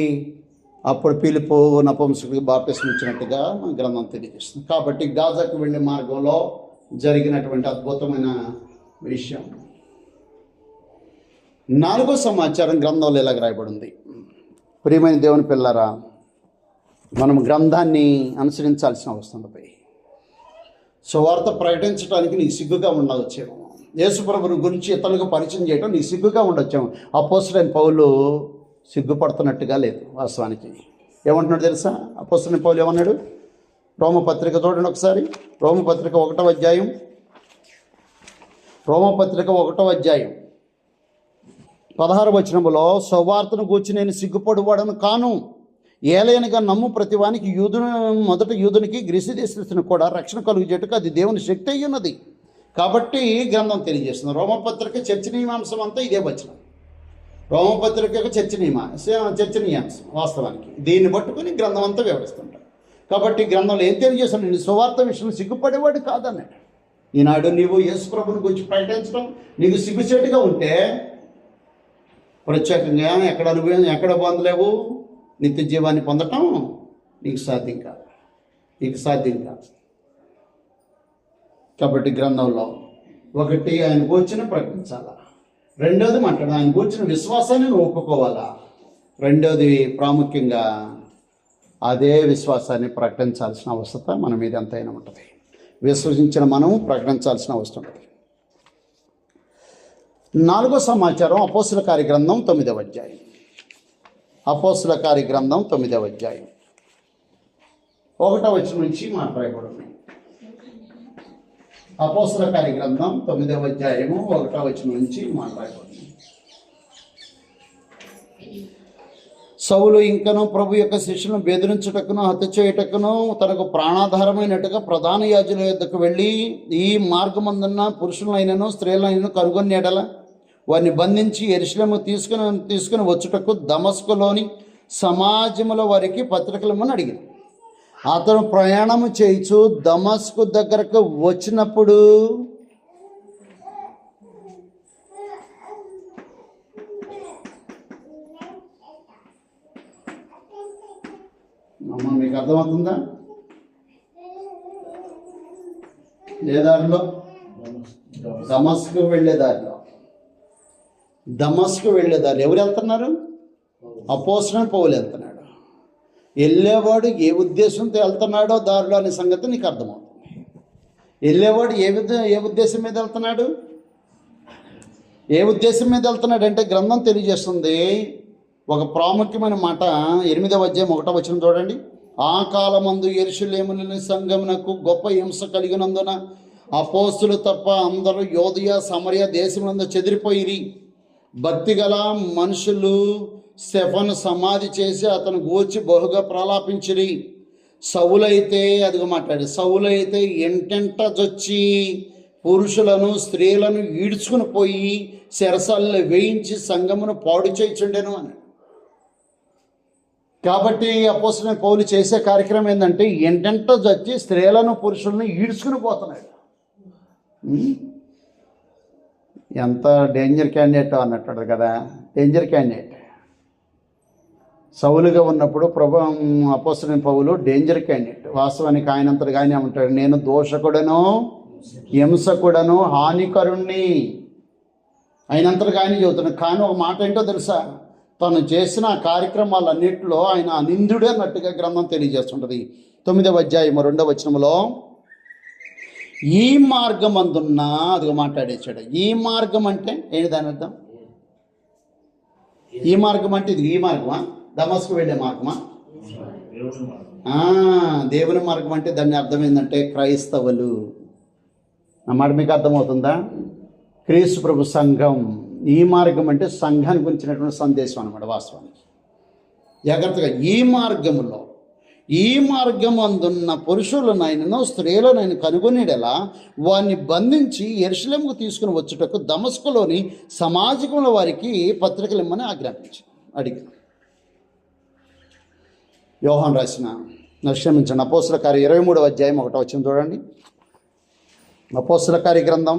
అప్పుడు పిలుపు నపుంసకుడికి బాప్టిసం ఇచ్చినట్టుగా మన గ్రంథం తెలియజేస్తుంది. కాబట్టి గాజాకు వెళ్ళే మార్గంలో జరిగినటువంటి అద్భుతమైన విషయం. 4వ సమాచారం గ్రంథంలో ఇలాగ రాయబడింది. ప్రియమైన దేవుని పిల్లరా, మనం గ్రంథాన్ని అనుసరించాల్సిన అవసరం ఉంది. సువార్త ప్రకటించడానికి నీకు సిగ్గుగా ఉండవచ్చేమో. యేసుప్రభుని గురించి ఇతరులకు పరిచయం చేయడం నీకు సిగ్గుగా ఉండొచ్చేమో. అపోస్తలుడైన పౌలు సిగ్గుపడుతున్నట్టుగా లేదు. వాస్తవానికి ఏమంటున్నాడు తెలుసా? అపోస్తలుడైన పౌలు ఏమన్నాడు? రోమపత్రిక చూడండి ఒకసారి. రోమపత్రిక 1వ అధ్యాయం 16వ వచనములో, సువార్తను గూర్చి నేను సిగ్గుపడువాడను కాను, ఏలయనగా నమ్ము ప్రతివానికి యూదునికి గ్రీసు దేశస్తునికి కూడా రక్షణ కలుగుచేట్టుకు అది దేవుని శక్తి అయి ఉన్నది. కాబట్టి గ్రంథం తెలియజేస్తుంది. రోమపత్రిక చర్చనీయాంశం అంతా ఇదే వచనం. రోమపత్రిక యొక్క చర్చనీయాంశం వాస్తవానికి దీన్ని పట్టుకుని గ్రంథం అంతా వివరిస్తుంటారు. కాబట్టి గ్రంథంలో ఏం తెలియజేస్తాను, నేను సువార్త విషయంలో సిగ్గుపడేవాడు కాదన్నాడు. ఈనాడు నీవు యేసు ప్రభుని గురించి ప్రకటించడం నీకు సిగ్గుచేటుగా ఉంటే ప్రత్యేకంగా ఎక్కడ పొందలేవు, నిత్య జీవాన్ని పొందటం నీకు సాధ్యం కాదు. కాబట్టి గ్రంథంలో ఒకటి ఆయన కూర్చుని ప్రకటించాలా, రెండోది మాట్లాడాలి, ఆయన కూర్చుని విశ్వాసాన్ని నువ్వు ఒప్పుకోవాలా, రెండోది ప్రాముఖ్యంగా అదే విశ్వాసాన్ని ప్రకటించాల్సిన అవసరం మన మీద ఎంతైనా ఉంటుంది. విశ్వసించిన మనం ప్రకటించాల్సిన అవసరం ఉంటుంది. 4వ సమాచారం అపోస్తుల కార్యగ్రంథం 9వ అధ్యాయం. అపోస్తుల కార్యగ్రంథం 9వ అధ్యాయం 1వ వచనం నుంచి మాట్లాడబడింది. అపోస్తుల కార్యగ్రంథం 9వ అధ్యాయము 1వ వచనం నుంచి మాట్లాడబడింది. సౌలు ఇంకను ప్రభు యొక్క శిష్యులను బెదిరించుటకును హత్య చేయుటకును తనకు ప్రాణాధారమైనట్టుగా ప్రధాన యాజకుల యొద్దకు వెళ్ళి ఈ మార్గమందున్న పురుషులైనను స్త్రీలైనను కనుగొని ఎడల వారిని బంధించి యెరూషలేము తీసుకుని వచ్చుటకు దమస్కులోని సమాజముల వారికి పత్రికలమని అడిగింది. అతను ప్రయాణము చేయించు దమస్కు దగ్గరకు వచ్చినప్పుడు అమ్మ మీకు అర్థమవుతుందా? ఏ దారిలో? దమస్కు వెళ్ళే దారిలో. ఎవరు వెళ్తున్నారు? అపోస్తలుడైన పౌలు వెళ్తున్నాడు. వెళ్ళేవాడు ఏ ఉద్దేశంతో వెళ్తున్నాడో దారిలో అనే సంగతి నీకు అర్థమవుతుంది. వెళ్ళేవాడు ఏ ఉద్దేశం మీద వెళ్తున్నాడు? అంటే గ్రంథం తెలియజేస్తుంది ఒక ప్రాముఖ్యమైన మాట. 8వ అధ్యాయం 1వ వచనం చూడండి. ఆ కాలమందు యెరూషలేములోని సంఘమునకు గొప్ప హింస కలిగినందున అపోస్తులు తప్ప అందరూ యోదయ సమరయ దేశములందు చెదిరిపోయిరి. భక్తిగల మనుషులు స్టెఫను సమాధి చేసి అతను గూర్చి బహుగా ప్రలాపించిరి. సౌలైతే ఎంటెంట జొచ్చి పురుషులను స్త్రీలను ఈడ్చుకుని పోయి చెరసాల్లో వేయించి సంఘమును పాడు చేయుచుండెను అని. కాబట్టి అపోస్తలుడైన పౌలు చేసే కార్యక్రమం ఏంటంటే ఎంటెంట జొచ్చి స్త్రీలను పురుషులను ఈడ్చుకుని పోతున్నాడు. ఎంత డేంజర్ క్యాండిడేట్ అన్నట్టు కదా. డేంజర్ క్యాండిడేట్ సౌలుగా ఉన్నప్పుడు అపోస్తలుడైన పౌలు డేంజర్ క్యాండిడేట్. వాస్తవానికి ఆయనంతటిగా ఆయన ఉంటాడు, నేను దోషకుడను, హింసకుడను, హానికరుణ్ణి ఆయనంతటిగా ఆయన చెబుతున్నాడు. కానీ ఒక మాట ఏంటో తెలుసా, తను చేసిన కార్యక్రమాలన్నింటిలో ఆయన అనిందుడే అన్నట్టుగా గ్రంథం తెలియజేస్తుంటుంది. 9వ అధ్యాయం 2వ వచనంలో ఈ మార్గం అందున్నా అదిగో మాట్లాడేశాడు. ఈ మార్గం అంటే ఏంటి దాని అర్థం? ఈ మార్గం అంటే ఇది ఈ మార్గమా? దమస్కు వెళ్ళే మార్గమా? దేవుని మార్గం అంటే దాని అర్థం ఏంటంటే క్రైస్తవులు. నా మాట మీకు అర్థమవుతుందా? క్రీస్తు ప్రభు సంఘం. ఈ మార్గం అంటే సంఘానికి గురించినటువంటి సందేశం అన్నమాట. వాస్తవానికి జాగ్రత్తగా ఈ మార్గం అందున్న పురుషులనైనను స్త్రీలనైనా కనుగొనేలా వారిని బంధించి యెరూషలేముకు తీసుకుని వచ్చుటకు దమస్కులోని సమాజంలో వారికి పత్రికలు ఇమ్మని అడిగారు. యోహాను రాసిన క్షమించండి అపోస్తల కార్యం 23వ అధ్యాయం 1వ వచనం చూడండి. అపోస్తల కార్య గ్రంథం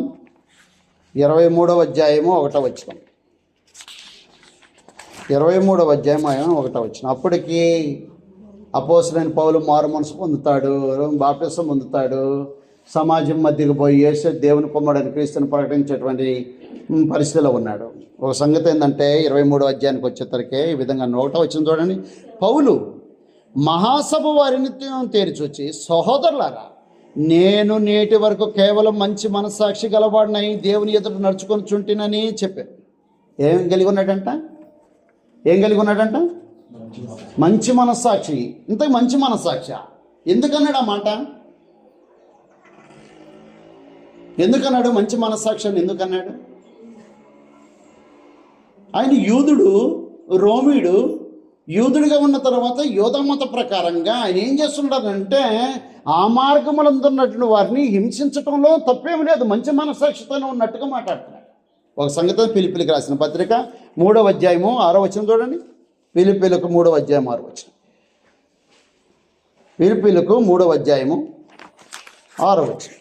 23వ అధ్యాయము 1వ వచనం. 23వ అధ్యాయం 1వ వచనం. అప్పటికి అపోస్తలుడైన పౌలు మారు మనసు పొందుతాడు, బాప్టిసం పొందుతాడు, సమాజం మధ్యకు పోయి యేసు దేవుని కుమారుడైన క్రీస్తుని ప్రకటించేటువంటి పరిస్థితిలో ఉన్నాడు. ఒక సంగతి ఏంటంటే 23వ అధ్యాయానికి వచ్చేసరికి ఈ విధంగా 1వ వచనం చూడండి. పౌలు మహాసభ వారిని తేరిచొచ్చి, సహోదరులారా, నేను నేటి వరకు కేవలం మంచి మనస్సాక్షి గలవాడినై దేవుని ఎదుట నడుచుకొని చుంటినని చెప్పారు. ఏం కలిగి ఉన్నాడంట? మంచి మనస్సాక్షి. ఇంత మంచి మనస్సాక్షి ఎందుకన్నాడు ఆ మాట? ఎందుకన్నాడు మంచి మనస్సాక్షి అని? ఎందుకన్నాడు? ఆయన యూదుడు, రోమీయుడు, యూదుడిగా ఉన్న తర్వాత యోధ మత ప్రకారంగా ఆయన ఏం చేస్తున్నాడంటే ఆ మార్గములందున్నటువంటి వారిని హింసించడంలో తప్పేమి లేదు, మంచి మనసాక్షితోనే ఉన్నట్టుగా మాట్లాడుతున్నాడు. ఒక సంగతి ఫిలిప్పీలకు రాసిన పత్రిక 3వ అధ్యాయము 6వ వచనం చూడండి. ఫిలిప్పీలకు 3వ అధ్యాయం 6వ వచనం. ఫిలిప్పీలకు 3వ అధ్యాయము 6వ వచనం.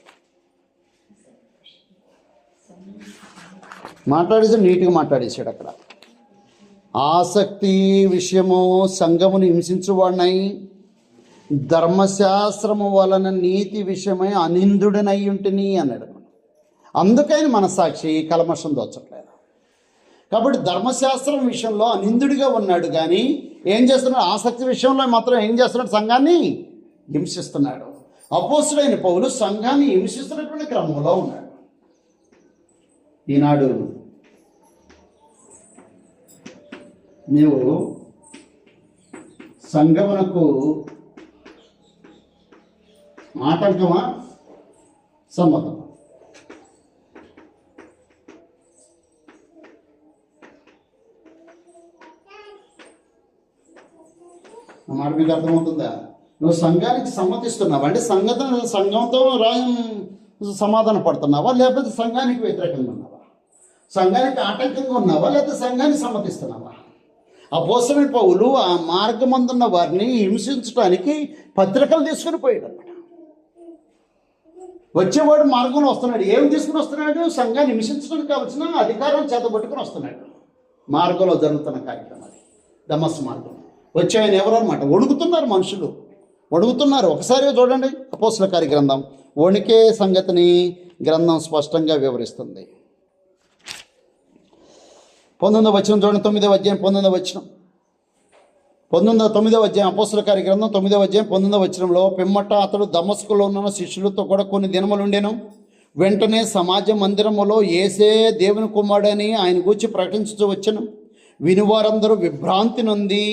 మాట్లాడేసాడు, నీట్గా మాట్లాడేశాడు. అక్కడ ఆసక్తి విషయము సంఘమును హింసించువాడినై ధర్మశాస్త్రము వలన నీతి విషయమై అనిందుడనై ఉంటిని అన్నాడు. అందుకని మనసాక్షి కల్మషం దోచట్లేదు. కాబట్టి ధర్మశాస్త్రం విషయంలో అనిందుడిగా ఉన్నాడు, కానీ ఏం చేస్తున్నాడు? ఆసక్తి విషయంలో మాత్రం ఏం చేస్తున్నాడు? సంఘాన్ని హింసిస్తున్నాడు. అపోస్తుడైన పౌలు సంఘాన్ని హింసిస్తున్నటువంటి క్రమంలో ఉన్నాడు. ఈనాడు నీవు సంఘమునకు ఆటంకమా సమ్మతమా? ఆ మాట మీకు అర్థమవుతుందా? నువ్వు సంఘానికి సమ్మతిస్తున్నావా అంటే సంఘంతో సమాధాన పడుతున్నావా, లేకపోతే సంఘానికి వ్యతిరేకంగా ఉన్నావా? సంఘానికి ఆటంకంగా ఉన్నావా, లేకపోతే సంఘానికి సమ్మతిస్తున్నావా? అపోస్తలుడైన పౌలు ఆ మార్గమందున్న వారిని హింసించడానికి పత్రికలు తీసుకుని పోయాడు అన్నమాట. వచ్చేవాడు మార్గంలో వస్తున్నాడు. ఏమి తీసుకుని వస్తున్నాడు? సంఘాన్ని హింసించడానికి కావాల్సిన అధికారం చేతబట్టుకుని వస్తున్నాడు. మార్గంలో జరుగుతున్న కార్యక్రమాలు దమస్ మార్గం వచ్చే ఆయన ఎవరు అనమాట? వణుకుతున్నారు మనుషులు, వణుకుతున్నారు. ఒకసారి చూడండి అపోస్తల కార్య గ్రంథం. వణికే సంగతిని గ్రంథం స్పష్టంగా వివరిస్తుంది. 19వ వచనం చూడండి. 9వ అధ్యాయం 19వ వచనం. 9వ అధ్యాయం అపోస్తల కార్య గ్రంథం 9వ అధ్యాయం 19వ వచనంలో, పిమ్మట అతడు దమస్కులో ఉన్న శిష్యులతో కూడా కొన్ని దినములు ఉండెను. వెంటనే సమాజ మందిరములో యేసే దేవుని కుమారుడని ఆయన గూర్చి ప్రకటించు వచ్చెను. వినివారందరూ విభ్రాంతి నొంది,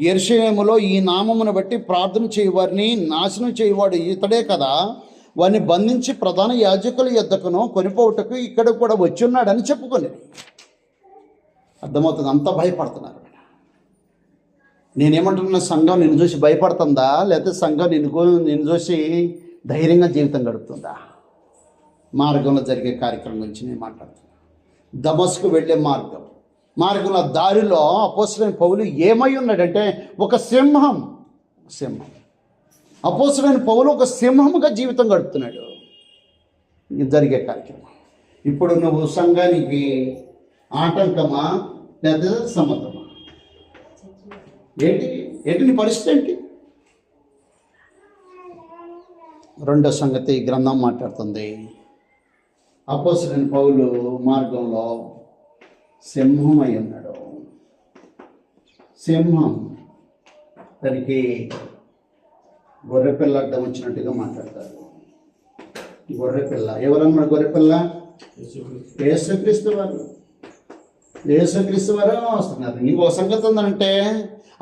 యెరూషలేములో ఈ నామమును బట్టి ప్రార్థన చేయవారిని నాశనం చేయవాడు ఇతడే కదా, వారిని బంధించి ప్రధాన యాజకుల యొద్దకును కొనిపోవుటకు ఇక్కడ కూడా వచ్చి ఉన్నాడని చెప్పుకొని. అర్థమవుతుంది, అంతా భయపడుతున్నారు. నేనేమంటున్నా, సంఘం నిన్ను చూసి భయపడుతుందా, లేకపోతే సంఘం నిన్ను చూసి ధైర్యంగా జీవితం గడుపుతుందా? మార్గంలో జరిగే కార్యక్రమం గురించి నేను మాట్లాడుతున్నాను. దమస్కు వెళ్ళే మార్గంలో దారిలో అపోస్తలుడైన పౌలు ఏమై ఉన్నాడంటే ఒక సింహం. అపోస్తలుడైన పౌలు ఒక సింహముగా జీవితం గడుపుతున్నాడు. జరిగే కార్యక్రమం. ఇప్పుడు నువ్వు సంఘానికి ఆటంకమా లేదా సమ్మతమా? ఏంటి నీ పరిస్థితి ఏంటి? రెండో సంగతి గ్రంథం మాట్లాడుతుంది. అపోస్తలుడైన పౌలు మార్గంలో సింహం అయి ఉన్నాడు. సింహం దానికి గొర్రెపిల్ల అడ్డం వచ్చినట్టుగా మాట్లాడతారు. గొర్రెపిల్ల ఎవరన్నా? గొర్రెపిల్ల యేసుక్రీస్తు వారు. యేసుక్రీస్తు వారు వస్తున్నారు. నీకు ఒక సంగతి ఉందంటే,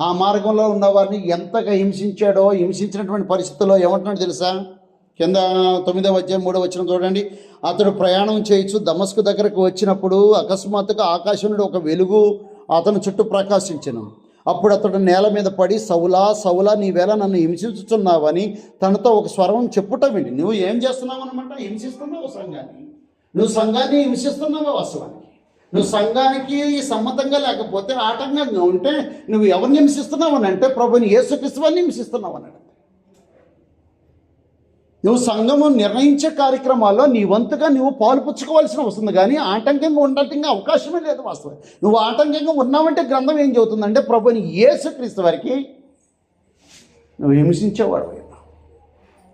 ఆ మార్గంలో ఉన్న వారిని ఎంతగా హింసించాడో, హింసించినటువంటి పరిస్థితుల్లో ఏమంటున్నాడు తెలుసా? కింద 9వ అధ్యాయం 3వ వచనం చూడండి. అతడు ప్రయాణం చేయొచ్చు దమస్కు దగ్గరకు వచ్చినప్పుడు అకస్మాత్తుగా ఆకాశం నుండి ఒక వెలుగు అతను చుట్టూ ప్రకాశించెను. అప్పుడు అతడు నేల మీద పడి, సౌలా సౌలా నీవేళ నన్ను హింసించుతున్నావని తనతో ఒక స్వరం చెప్పుట విని. నువ్వు ఏం చేస్తున్నావు అనమాట? హింసిస్తున్నావు సంఘాన్ని. నువ్వు సంఘాన్ని హింసిస్తున్నావు. వాస్తవానికి నువ్వు సంఘానికి సమ్మతంగా లేకపోతే, ఆటంకంగా ఉంటే నువ్వు ఎవరిని హింసిస్తున్నావు అని అంటే ప్రభుని యేసుక్రీస్తుని హింసిస్తున్నావు అన్నాడు. నువ్వు సంఘము నిర్ణయించే కార్యక్రమాల్లో నీ వంతుగా నువ్వు పాలుపుచ్చుకోవాల్సిన వస్తుంది, కానీ ఆటంకంగా ఉండటానికి అవకాశమే లేదు. వాస్తవం నువ్వు ఆటంకంగా ఉన్నావంటే గ్రంథం ఏం చెబుతుందంటే ప్రభుని యేసుక్రీస్తు వారికి నువ్వు హింసించేవాడు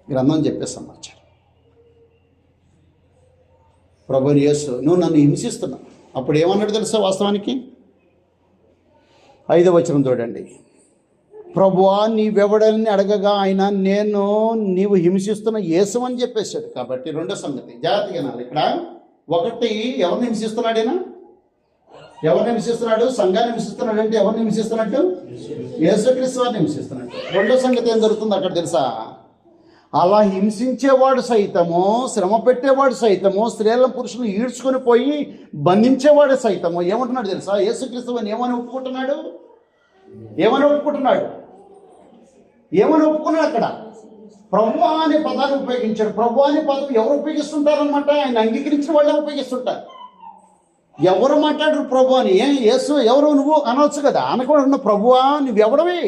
గ్రంథం చెప్పే సమాచారం. ప్రభుని యేసు నువ్వు నన్ను హింసిస్తున్నావు. అప్పుడు ఏమన్నాడు తెలుసా? వాస్తవానికి 5వ వచనం చూడండి. ప్రభువా నీవెవడని అడగగా ఆయన నీవు హింసిస్తున్న యేసు అని చెప్పేశాడు. కాబట్టి రెండో సంగతి జాగ్రత్తగా నాది. ఇక్కడ ఒకటి, ఎవరిని హింసిస్తున్నాడైనా? ఎవరిని హింసిస్తున్నాడు? సంఘాన్ని హింసిస్తున్నాడు. అంటే ఎవరిని హింసిస్తున్నట్టు? యేసుక్రీస్తు వారిని హింసిస్తున్నట్టు. రెండో సంగతి ఏం జరుగుతుంది అక్కడ తెలుసా? అలా హింసించేవాడు సైతము, శ్రమ పెట్టేవాడు సైతము, స్త్రీలను పురుషులను ఈడ్చుకొని పోయి బంధించేవాడు సైతము ఏమంటున్నాడు తెలుసా? యేసుక్రీస్తు అని ఏమని ఒప్పుకుంటున్నాడు? ఏమని ఒప్పుకుంటున్నాడు? ఏమని ఒప్పుకున్నాడు అక్కడ? ప్రభువా అనే పదాన్ని ఉపయోగించాడు. ప్రభువా అనే పదం ఎవరు ఉపయోగిస్తుంటారనమాట? ఆయన అంగీకరించిన వాళ్ళే ఉపయోగిస్తుంటారు. ఎవరు మాట్లాడరు ప్రభు అని? యేసు ఎవరు నువ్వు అనవచ్చు కదా, అనకుండా ప్రభువా నువ్వెవడవి?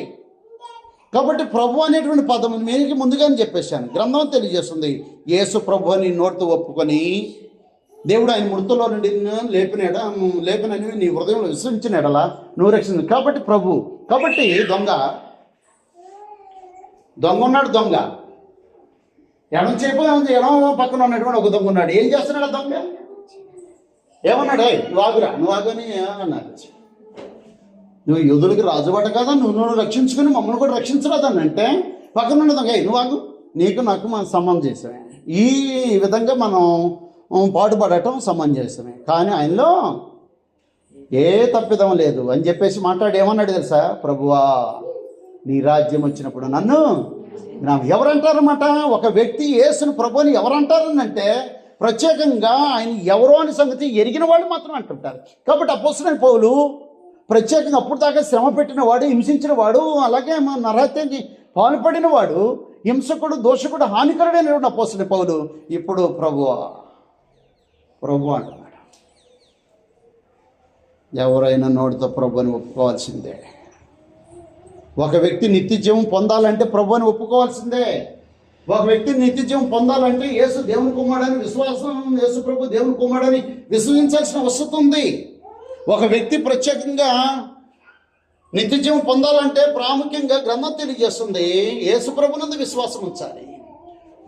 కాబట్టి ప్రభు అనేటువంటి పదం మీకు ముందుగానే చెప్పేశాను. గ్రంథం తెలియజేస్తుంది, యేసు ప్రభు అని నోటితో ఒప్పుకొని దేవుడు ఆయన మృతుల్లో నుండి లేపినని నీ హృదయంలో విశ్వసించినడలా నువ్వు రక్షించు. కాబట్టి ప్రభు. కాబట్టి దొంగ ఉన్నాడు. దొంగ ఎడం చేయకపోతే ఎడం పక్కన ఉన్నటువంటి ఒక దొంగ ఉన్నాడు. ఏం చేస్తున్నాడు దొంగ? ఏమన్నాడు? నువ్వు ఆగు అని అన్నారు. నువ్వు యూదులకి రాజువాట కదా, నువ్వు రక్షించుకుని మమ్మల్ని కూడా రక్షించరాదని అంటే పక్కన ఉన్న దొంగ నువ్వు ఆగు, నీకు నాకు మనం సమంజసమే. ఈ విధంగా మనం పాటుపడటం సమంజసమే. కానీ ఆయనలో ఏ తప్పిదం లేదు అని చెప్పేసి మాట్లాడి ఏమన్నాడు తెలుసా? ప్రభువా నీ రాజ్యం వచ్చినప్పుడు నన్ను ఎవరంటారన్నమాట? ఒక వ్యక్తి యేసుని ప్రభు అని ఎవరంటారని అంటే ప్రత్యేకంగా ఆయన ఎవరో అని సంగతి ఎరిగిన వాళ్ళు మాత్రం అంటుంటారు. కాబట్టి అపోస్తలుడైన పౌలు ప్రత్యేకంగా అప్పుడు దాకా శ్రమ పెట్టిన వాడు, హింసించిన వాడు, అలాగే నరహత్యకి పాల్పడిన వాడు, హింసకుడు, దోషకుడు, హానికరుడైన అపోస్తలుడైన పౌలు ఇప్పుడు ప్రభు అంటున్నాడు. ఎవరైనా నోటితో ప్రభుని ఒప్పుకోవాల్సిందే. ఒక వ్యక్తి నిత్యజీవం పొందాలంటే ప్రభుని ఒప్పుకోవాల్సిందే. ఒక వ్యక్తి నిత్యజీవం పొందాలంటే యేసు దేవుని కుమారుడని విశ్వాసం, యేసు ప్రభు దేవుని కుమారుడని విశ్వసించాల్సిన అవసరం ఉంది. ఒక వ్యక్తి ప్రత్యేకంగా నిత్యజీవం పొందాలంటే ప్రాముఖ్యంగా గ్రంథం తెలియజేస్తుంది యేసు ప్రభునందు విశ్వాసం ఉంచాలి.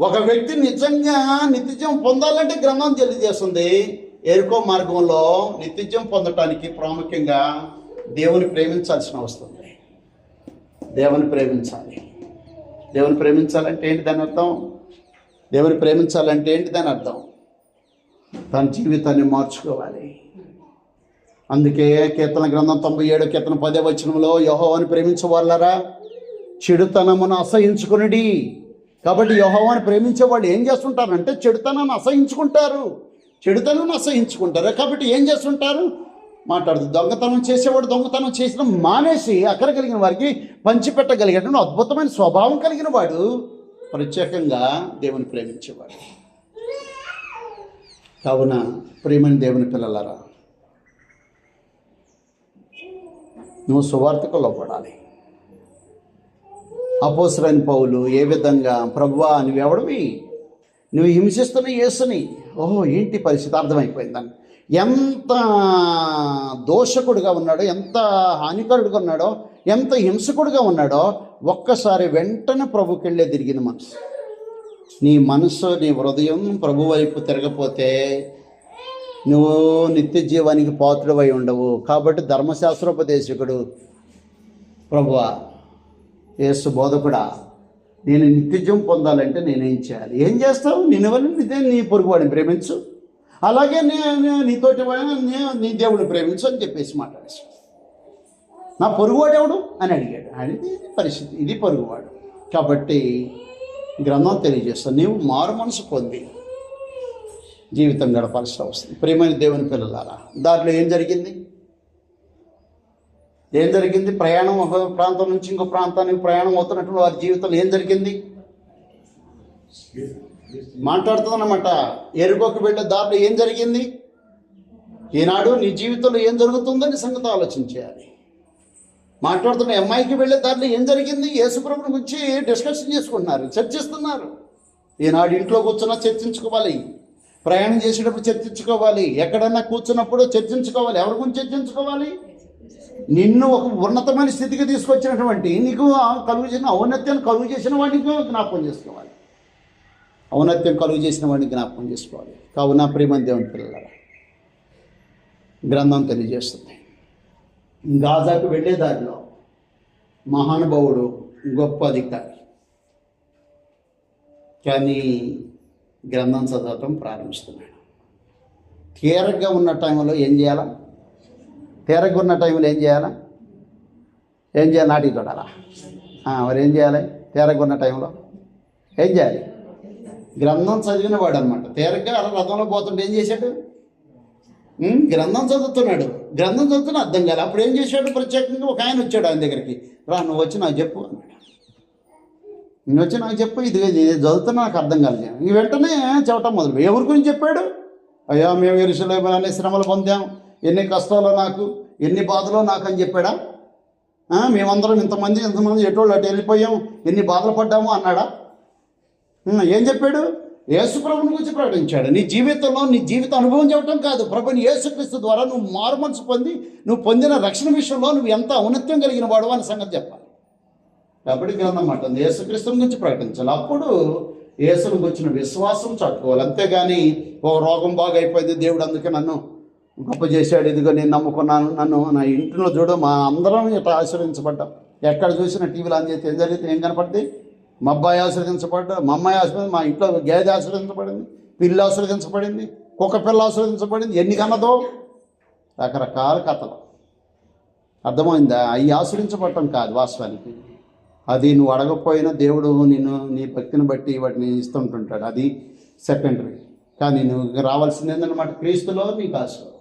ఒక వ్యక్తి నిజంగా నిత్యజీవం పొందాలంటే గ్రంథం తెలియజేస్తుంది ఎరుకో మార్గంలో నిత్యజీవం పొందటానికి ప్రాముఖ్యంగా దేవుని ప్రేమించాల్సిన అవసరం ఉంది. దేవుని ప్రేమించాలి. దేవుని ప్రేమించాలంటే ఏంటి దాని అర్థం? దేవుని ప్రేమించాలంటే ఏంటి దాని అర్థం? తన జీవితాన్ని మార్చుకోవాలి. అందుకే కీర్తన గ్రంథం 97 కీర్తన 10వ వచనంలో యెహోవాను ప్రేమించేవాళ్ళారా చెడుతనమును అసహించుకునుడి. కాబట్టి యెహోవాను ప్రేమించే వాళ్ళు ఏం చేస్తుంటారంటే చెడుతనాన్ని అసహించుకుంటారు. కాబట్టి ఏం చేస్తుంటారు? మాట్లాడుతూ దొంగతనం చేసేవాడు దొంగతనం చేసిన మానేసి అక్కర కలిగిన వారికి పంచిపెట్టగలిగేటువంటి అద్భుతమైన స్వభావం కలిగిన వాడు ప్రత్యేకంగా దేవుని ప్రేమించేవాడు. కావున ప్రేమని దేవుని పిల్లలారా, నువ్వు సువార్తకు లోపడాలి. అపోస్తలుడైన పౌలు ఏ విధంగా ప్రభువా నువ్వెవడివి, నువ్వు హింసిస్తున్న యేసుని, ఓహో ఏంటి పరిస్థితి అర్థమైపోయిందని, ఎంత దోషకుడిగా ఉన్నాడో, ఎంత హానికరుడిగా ఉన్నాడో, ఎంత హింసకుడిగా ఉన్నాడో ఒక్కసారి వెంటనే ప్రభుకి వెళ్ళే తిరిగిన మనసు. నీ మనసు, నీ హృదయం ప్రభు వైపు తిరగపోతే నువ్వు నిత్య జీవానికి పాత్రుడవై ఉండవు. కాబట్టి ధర్మశాస్త్రోపదేశకుడు ప్రభువా యేసు బోధకుడా, నేను నిత్యజీవం పొందాలంటే నేనేం చేయాలి? ఏం చేస్తావు? నీ పొరుగువాడిని ప్రేమించు, అలాగే నీతోటి నీ దేవుడిని ప్రేమించు అని చెప్పేసి మాట్లాడేసి, నా పొరుగువాడు ఎవడు అని అడిగాడు. అనేది పరిస్థితి, ఇది పొరుగువాడు. కాబట్టి గ్రంథం తెలియజేస్తాను, నీవు మారు మనసు పొంది జీవితం గడపాల్సిన అవసరం. ప్రియమైన దేవుని పిల్లలారా, దాంట్లో ఏం జరిగింది? ప్రయాణం ఒక ప్రాంతం నుంచి ఇంకో ప్రాంతానికి ప్రయాణం అవుతున్నటువంటి వారి జీవితంలో ఏం జరిగింది? మాట్లాడుతుందన్నమాట. ఎరుకోకు వెళ్ళే దారిలో ఏం జరిగింది? ఈనాడు నీ జీవితంలో ఏం జరుగుతుందని సంగతి ఆలోచించేయాలి. మాట్లాడుతున్న అమ్మాయికి వెళ్ళే దారిలో ఏం జరిగింది? యేసుప్రభుని గురించి డిస్కషన్ చేసుకుంటున్నారు, చర్చిస్తున్నారు. ఈనాడు ఇంట్లో కూర్చున్నా చర్చించుకోవాలి, ప్రయాణం చేసేటప్పుడు చర్చించుకోవాలి, ఎక్కడన్నా కూర్చున్నప్పుడు చర్చించుకోవాలి. ఎవరి గురించి చర్చించుకోవాలి? నిన్ను ఒక ఉన్నతమైన స్థితికి తీసుకొచ్చినటువంటి, నీకు కలుగు చేసిన ఔన్నత్యాన్ని కలుగు చేసిన వాడిని జ్ఞాపకం చేసుకోవాలి. కావున ప్రియమైన దేవుని పిల్లలారా, గ్రంథం తెలియజేస్తుంది గాజాకు వెళ్ళే దారిలో మహానుభావుడు, గొప్ప అధికారి, కానీ గ్రంథం చదవటం ప్రారంభిస్తున్నాడు. తీరగ్గా ఉన్న టైంలో ఏం చేయాలా? నాటికి చూడాలా? మరి ఏం చేయాలి? తీరగ్గా ఉన్న టైంలో ఏం చేయాలి? గ్రంథం చదివిన వాడు అనమాట. తీరగ్గా అలా రథంలో పోతుంటే ఏం చేశాడు? గ్రంథం చదువుతున్నాడు. గ్రంథం చదువుతున్నా అర్థం కాదు. అప్పుడు ఏం చేశాడు? ప్రత్యేకంగా ఒక ఆయన వచ్చాడు ఆయన దగ్గరికి. రా, నువ్వు వచ్చి నాకు చెప్పు అన్నాడు. నువ్వు వచ్చి నాకు చెప్పు, ఇది చదువుతున్నా నాకు అర్థం కాలేదు. ఈ వెంటనే చెప్పటం మొదలు. ఎవరి గురించి చెప్పాడు? అయ్యా, మేము యెరూషలేములో అనే శ్రమలు పొందాం, ఎన్ని కష్టాలు నాకు, ఎన్ని బాధలు నాకు అని చెప్పాడా? మేమందరం ఇంతమంది ఎటోళ్ళు అటు వెళ్ళిపోయాం, ఎన్ని బాధలు పడ్డాము అన్నాడా? ఏం చెప్పాడు? యేసు ప్రభుని గురించి ప్రకటించాడు. నీ జీవితంలో నీ జీవిత అనుభవం చెప్పడం కాదు, ప్రభుని యేసుక్రీస్తు ద్వారా నువ్వు మారు మనసు పొంది నువ్వు పొందిన రక్షణ విషయంలో నువ్వు ఎంత ఔన్నత్యం కలిగిన వాడు అని సంగతి చెప్పాలి. కాబట్టి గ్రంథం మాట యేసుక్రీస్తుని గురించి ప్రకటించాలి. అప్పుడు యేసుని గురించిన విశ్వాసం చాటుకోవాలి. అంతేగాని ఓ రోగం బాగా అయిపోయింది, దేవుడు అందుకే నన్ను గొప్ప చేశాడు, ఇదిగో నేను నమ్ముకున్నాను, నన్ను నా ఇంటిలో చూడు మా అందరం ఇట్లా ఆశీర్వదించబడ్డాం. ఎక్కడ చూసినా టీవీలో అని చేస్తే ఏం జరిగితే ఏం కనపడింది? మా అబ్బాయి ఆశీర్వదించబడ్డా, మా అమ్మాయి ఆశీర్వదించి, మా ఇంట్లో గేదె ఆశీర్వదించబడింది, పిల్లి ఆశీర్వదించబడింది, కుక్క పిల్ల ఆశీర్వదించబడింది. ఎన్ని కన్నదో రకరకాల కథలు. అర్థమైందా? అవి ఆశీర్వించబడటం కాదు వాస్తవానికి. అది నువ్వు అడగకపోయినా దేవుడు నిన్ను నీ భక్తిని బట్టి వాటిని ఇస్తుంటుంటాడు. అది సెకండరీ. కానీ నువ్వు రావాల్సింది ఏంటన్నమాట? క్రీస్తులో నీకు ఆశీర్వాదం,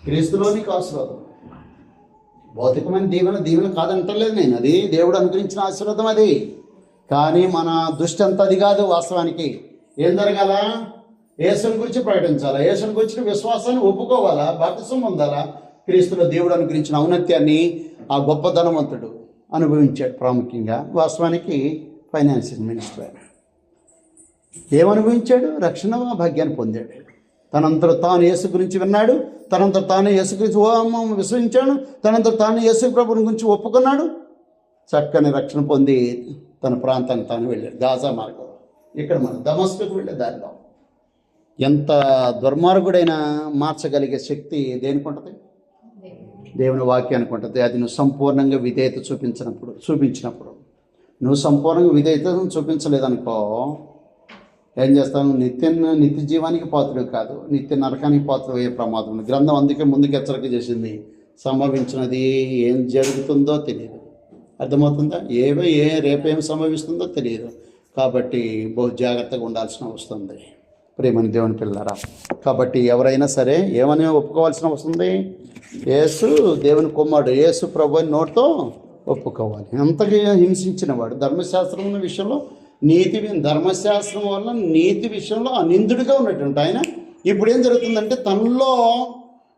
క్రీస్తులో నీకు ఆశీర్వాదం. భౌతికమైన దీవెన కాదంటలేదు నేను, అది దేవుడు అనుగ్రహించిన ఆశీర్వాదం అది. కానీ మన దృష్టి అంతా అది కాదు. వాస్తవానికి ఏం జరగాల? యేసుని గురించి ప్రకటించాలా, యేసుని గురించిన విశ్వాసాన్ని ఒప్పుకోవాలా, బాప్తిసం పొందాలా. క్రీస్తులో దేవుడు అనుగ్రహించిన ఔన్నత్యాన్ని ఆ గొప్ప ధనవంతుడు అనుభవించాడు. ప్రాముఖ్యంగా వాస్తవానికి ఫైనాన్షియల్ మినిస్టర్ ఆయన ఏమనుభవించాడు? రక్షణ భాగ్యాన్ని పొందాడు. తనంతట తాను యేసు గురించి విన్నాడు, తనంతట తాను యేసు గురించి విశ్వసించాడు, తనంతట తాను యేసు ప్రభుని గురించి ఒప్పుకున్నాడు. చక్కని రక్షణ పొంది తన ప్రాంతానికి తాను వెళ్ళాడు. గాజా మార్గంలో, ఇక్కడ మన దమస్కుకు వెళ్ళే దారిలో. ఎంత దుర్మార్గుడైనా మార్చగలిగే శక్తి దేనికి ఉంటుంది? దేవుని వాక్యానికి ఉంటుంది. అది నువ్వు సంపూర్ణంగా విధేయత చూపించినప్పుడు నువ్వు సంపూర్ణంగా విధేయతను చూపించలేదనుకో, ఏం చేస్తాను? నిత్య జీవానికి పాత్రుడు కాదు, నిత్య నరకానికి పాత్రుడు అయ్యే ప్రమాదం ఉంది. గ్రంథం అందుకే ముందుకు హెచ్చరిక చేసింది. సంభవించినది ఏం జరుగుతుందో తెలియదు. అర్థమవుతుందా? రేపేం సంభవిస్తుందో తెలియదు. కాబట్టి బహు జాగ్రత్తగా ఉండాల్సిన వస్తుంది ప్రేమని దేవుని పిల్లరా. కాబట్టి ఎవరైనా సరే ఏమని ఒప్పుకోవాల్సిన వస్తుంది? యేసు దేవుని కుమారుడు, యేసు ప్రభుని నోటితో ఒప్పుకోవాలి. అంతగా హింసించినవాడు, ధర్మశాస్త్రం విషయంలో ధర్మశాస్త్రం వల్ల నీతి విషయంలో అనిందుడిగా ఉన్నటువంటి ఆయన ఇప్పుడు ఏం జరుగుతుందంటే తనలో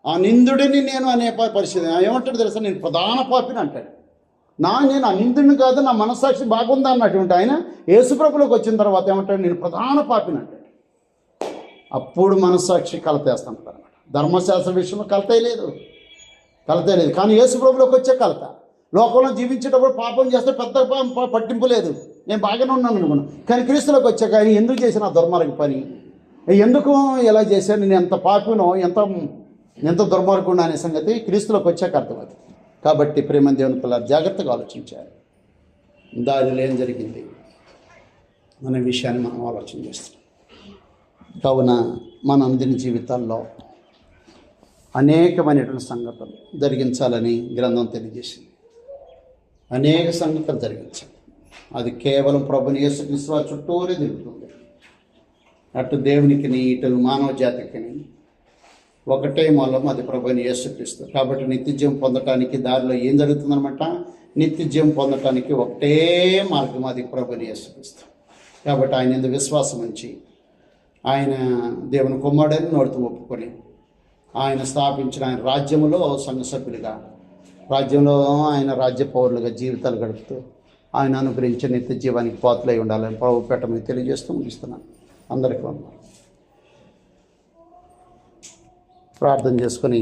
అనిందుడిని నేను అనే పరిస్థితి. ఏమంటాడు తెలుసా? నేను ప్రధాన పాపిని అంటాడు. నేను అనిందుడిని కాదు, నా మనస్సాక్షి బాగుందా అన్నటువంటి ఆయన యేసుప్రభులోకి వచ్చిన తర్వాత ఏమంటాడు? నేను ప్రధాన పాపిని అంటాడు. అప్పుడు మనస్సాక్షి కలతేస్తుంటారు అన్నమాట. ధర్మశాస్త్ర విషయంలో కలతే లేదు. కానీ యేసుప్రభులోకి వచ్చే కలత. లోకంలో జీవించేటప్పుడు పాపం చేస్తే పెద్ద పట్టింపు లేదు, నేను బాగానే ఉన్నాను అనుకున్నాను. కానీ క్రీస్తులోకి వచ్చాక ఆయన ఎందుకు చేసిన దుర్మార్గ పని, ఎందుకు ఎలా చేశాను, నేను ఎంత పాపినో, ఎంత దుర్మార్గున్నా అనే సంగతి క్రీస్తులోకి వచ్చాక అర్థమవుతుంది. కాబట్టి ప్రేమ దేవుని పిల్లలు జాగ్రత్తగా ఆలోచించారు. దానిలో ఏం జరిగింది అనే విషయాన్ని మనం ఆలోచన చేస్తాం. కావున మన అందరి జీవితాల్లో అనేకమైనటువంటి సంగతులు జరిగించాలని గ్రంథం తెలియజేసింది. అనేక సంగతులు జరిగించాలి. అది కేవలం ప్రభుని యేసుక్రీస్తు వారి చుట్టూరే తిరుగుతుంది. అటు దేవునికి ఇటు మానవ జాతికి ఒకటే మూలం, అది ప్రభుని యేసుక్రీస్తు. కాబట్టి నిత్యజీవం పొందటానికి దారిలో ఏం జరుగుతుందన్నమాట? నిత్యజీవం పొందటానికి ఒకటే మార్గం, అది ప్రభుని యేసుక్రీస్తు. కాబట్టి ఆయన ఎందుకు విశ్వాసం ఉంచి ఆయన దేవుని కుమారుడని నోటితో ఒప్పుకొని ఆయన స్థాపించిన ఆయన రాజ్యంలో సంఘ సభ్యులుగా, రాజ్యంలో ఆయన రాజ్య పౌరులుగా జీవితాలు గడుపుతూ ఆయన అనుగ్రహించే నిత్య జీవానికి పాత్రలై ఉండాలని ప్రభు పేట మీకు తెలియజేస్తూ ముగిస్తున్నాను. అందరికీ వందనాలు. ప్రార్థన చేసుకొని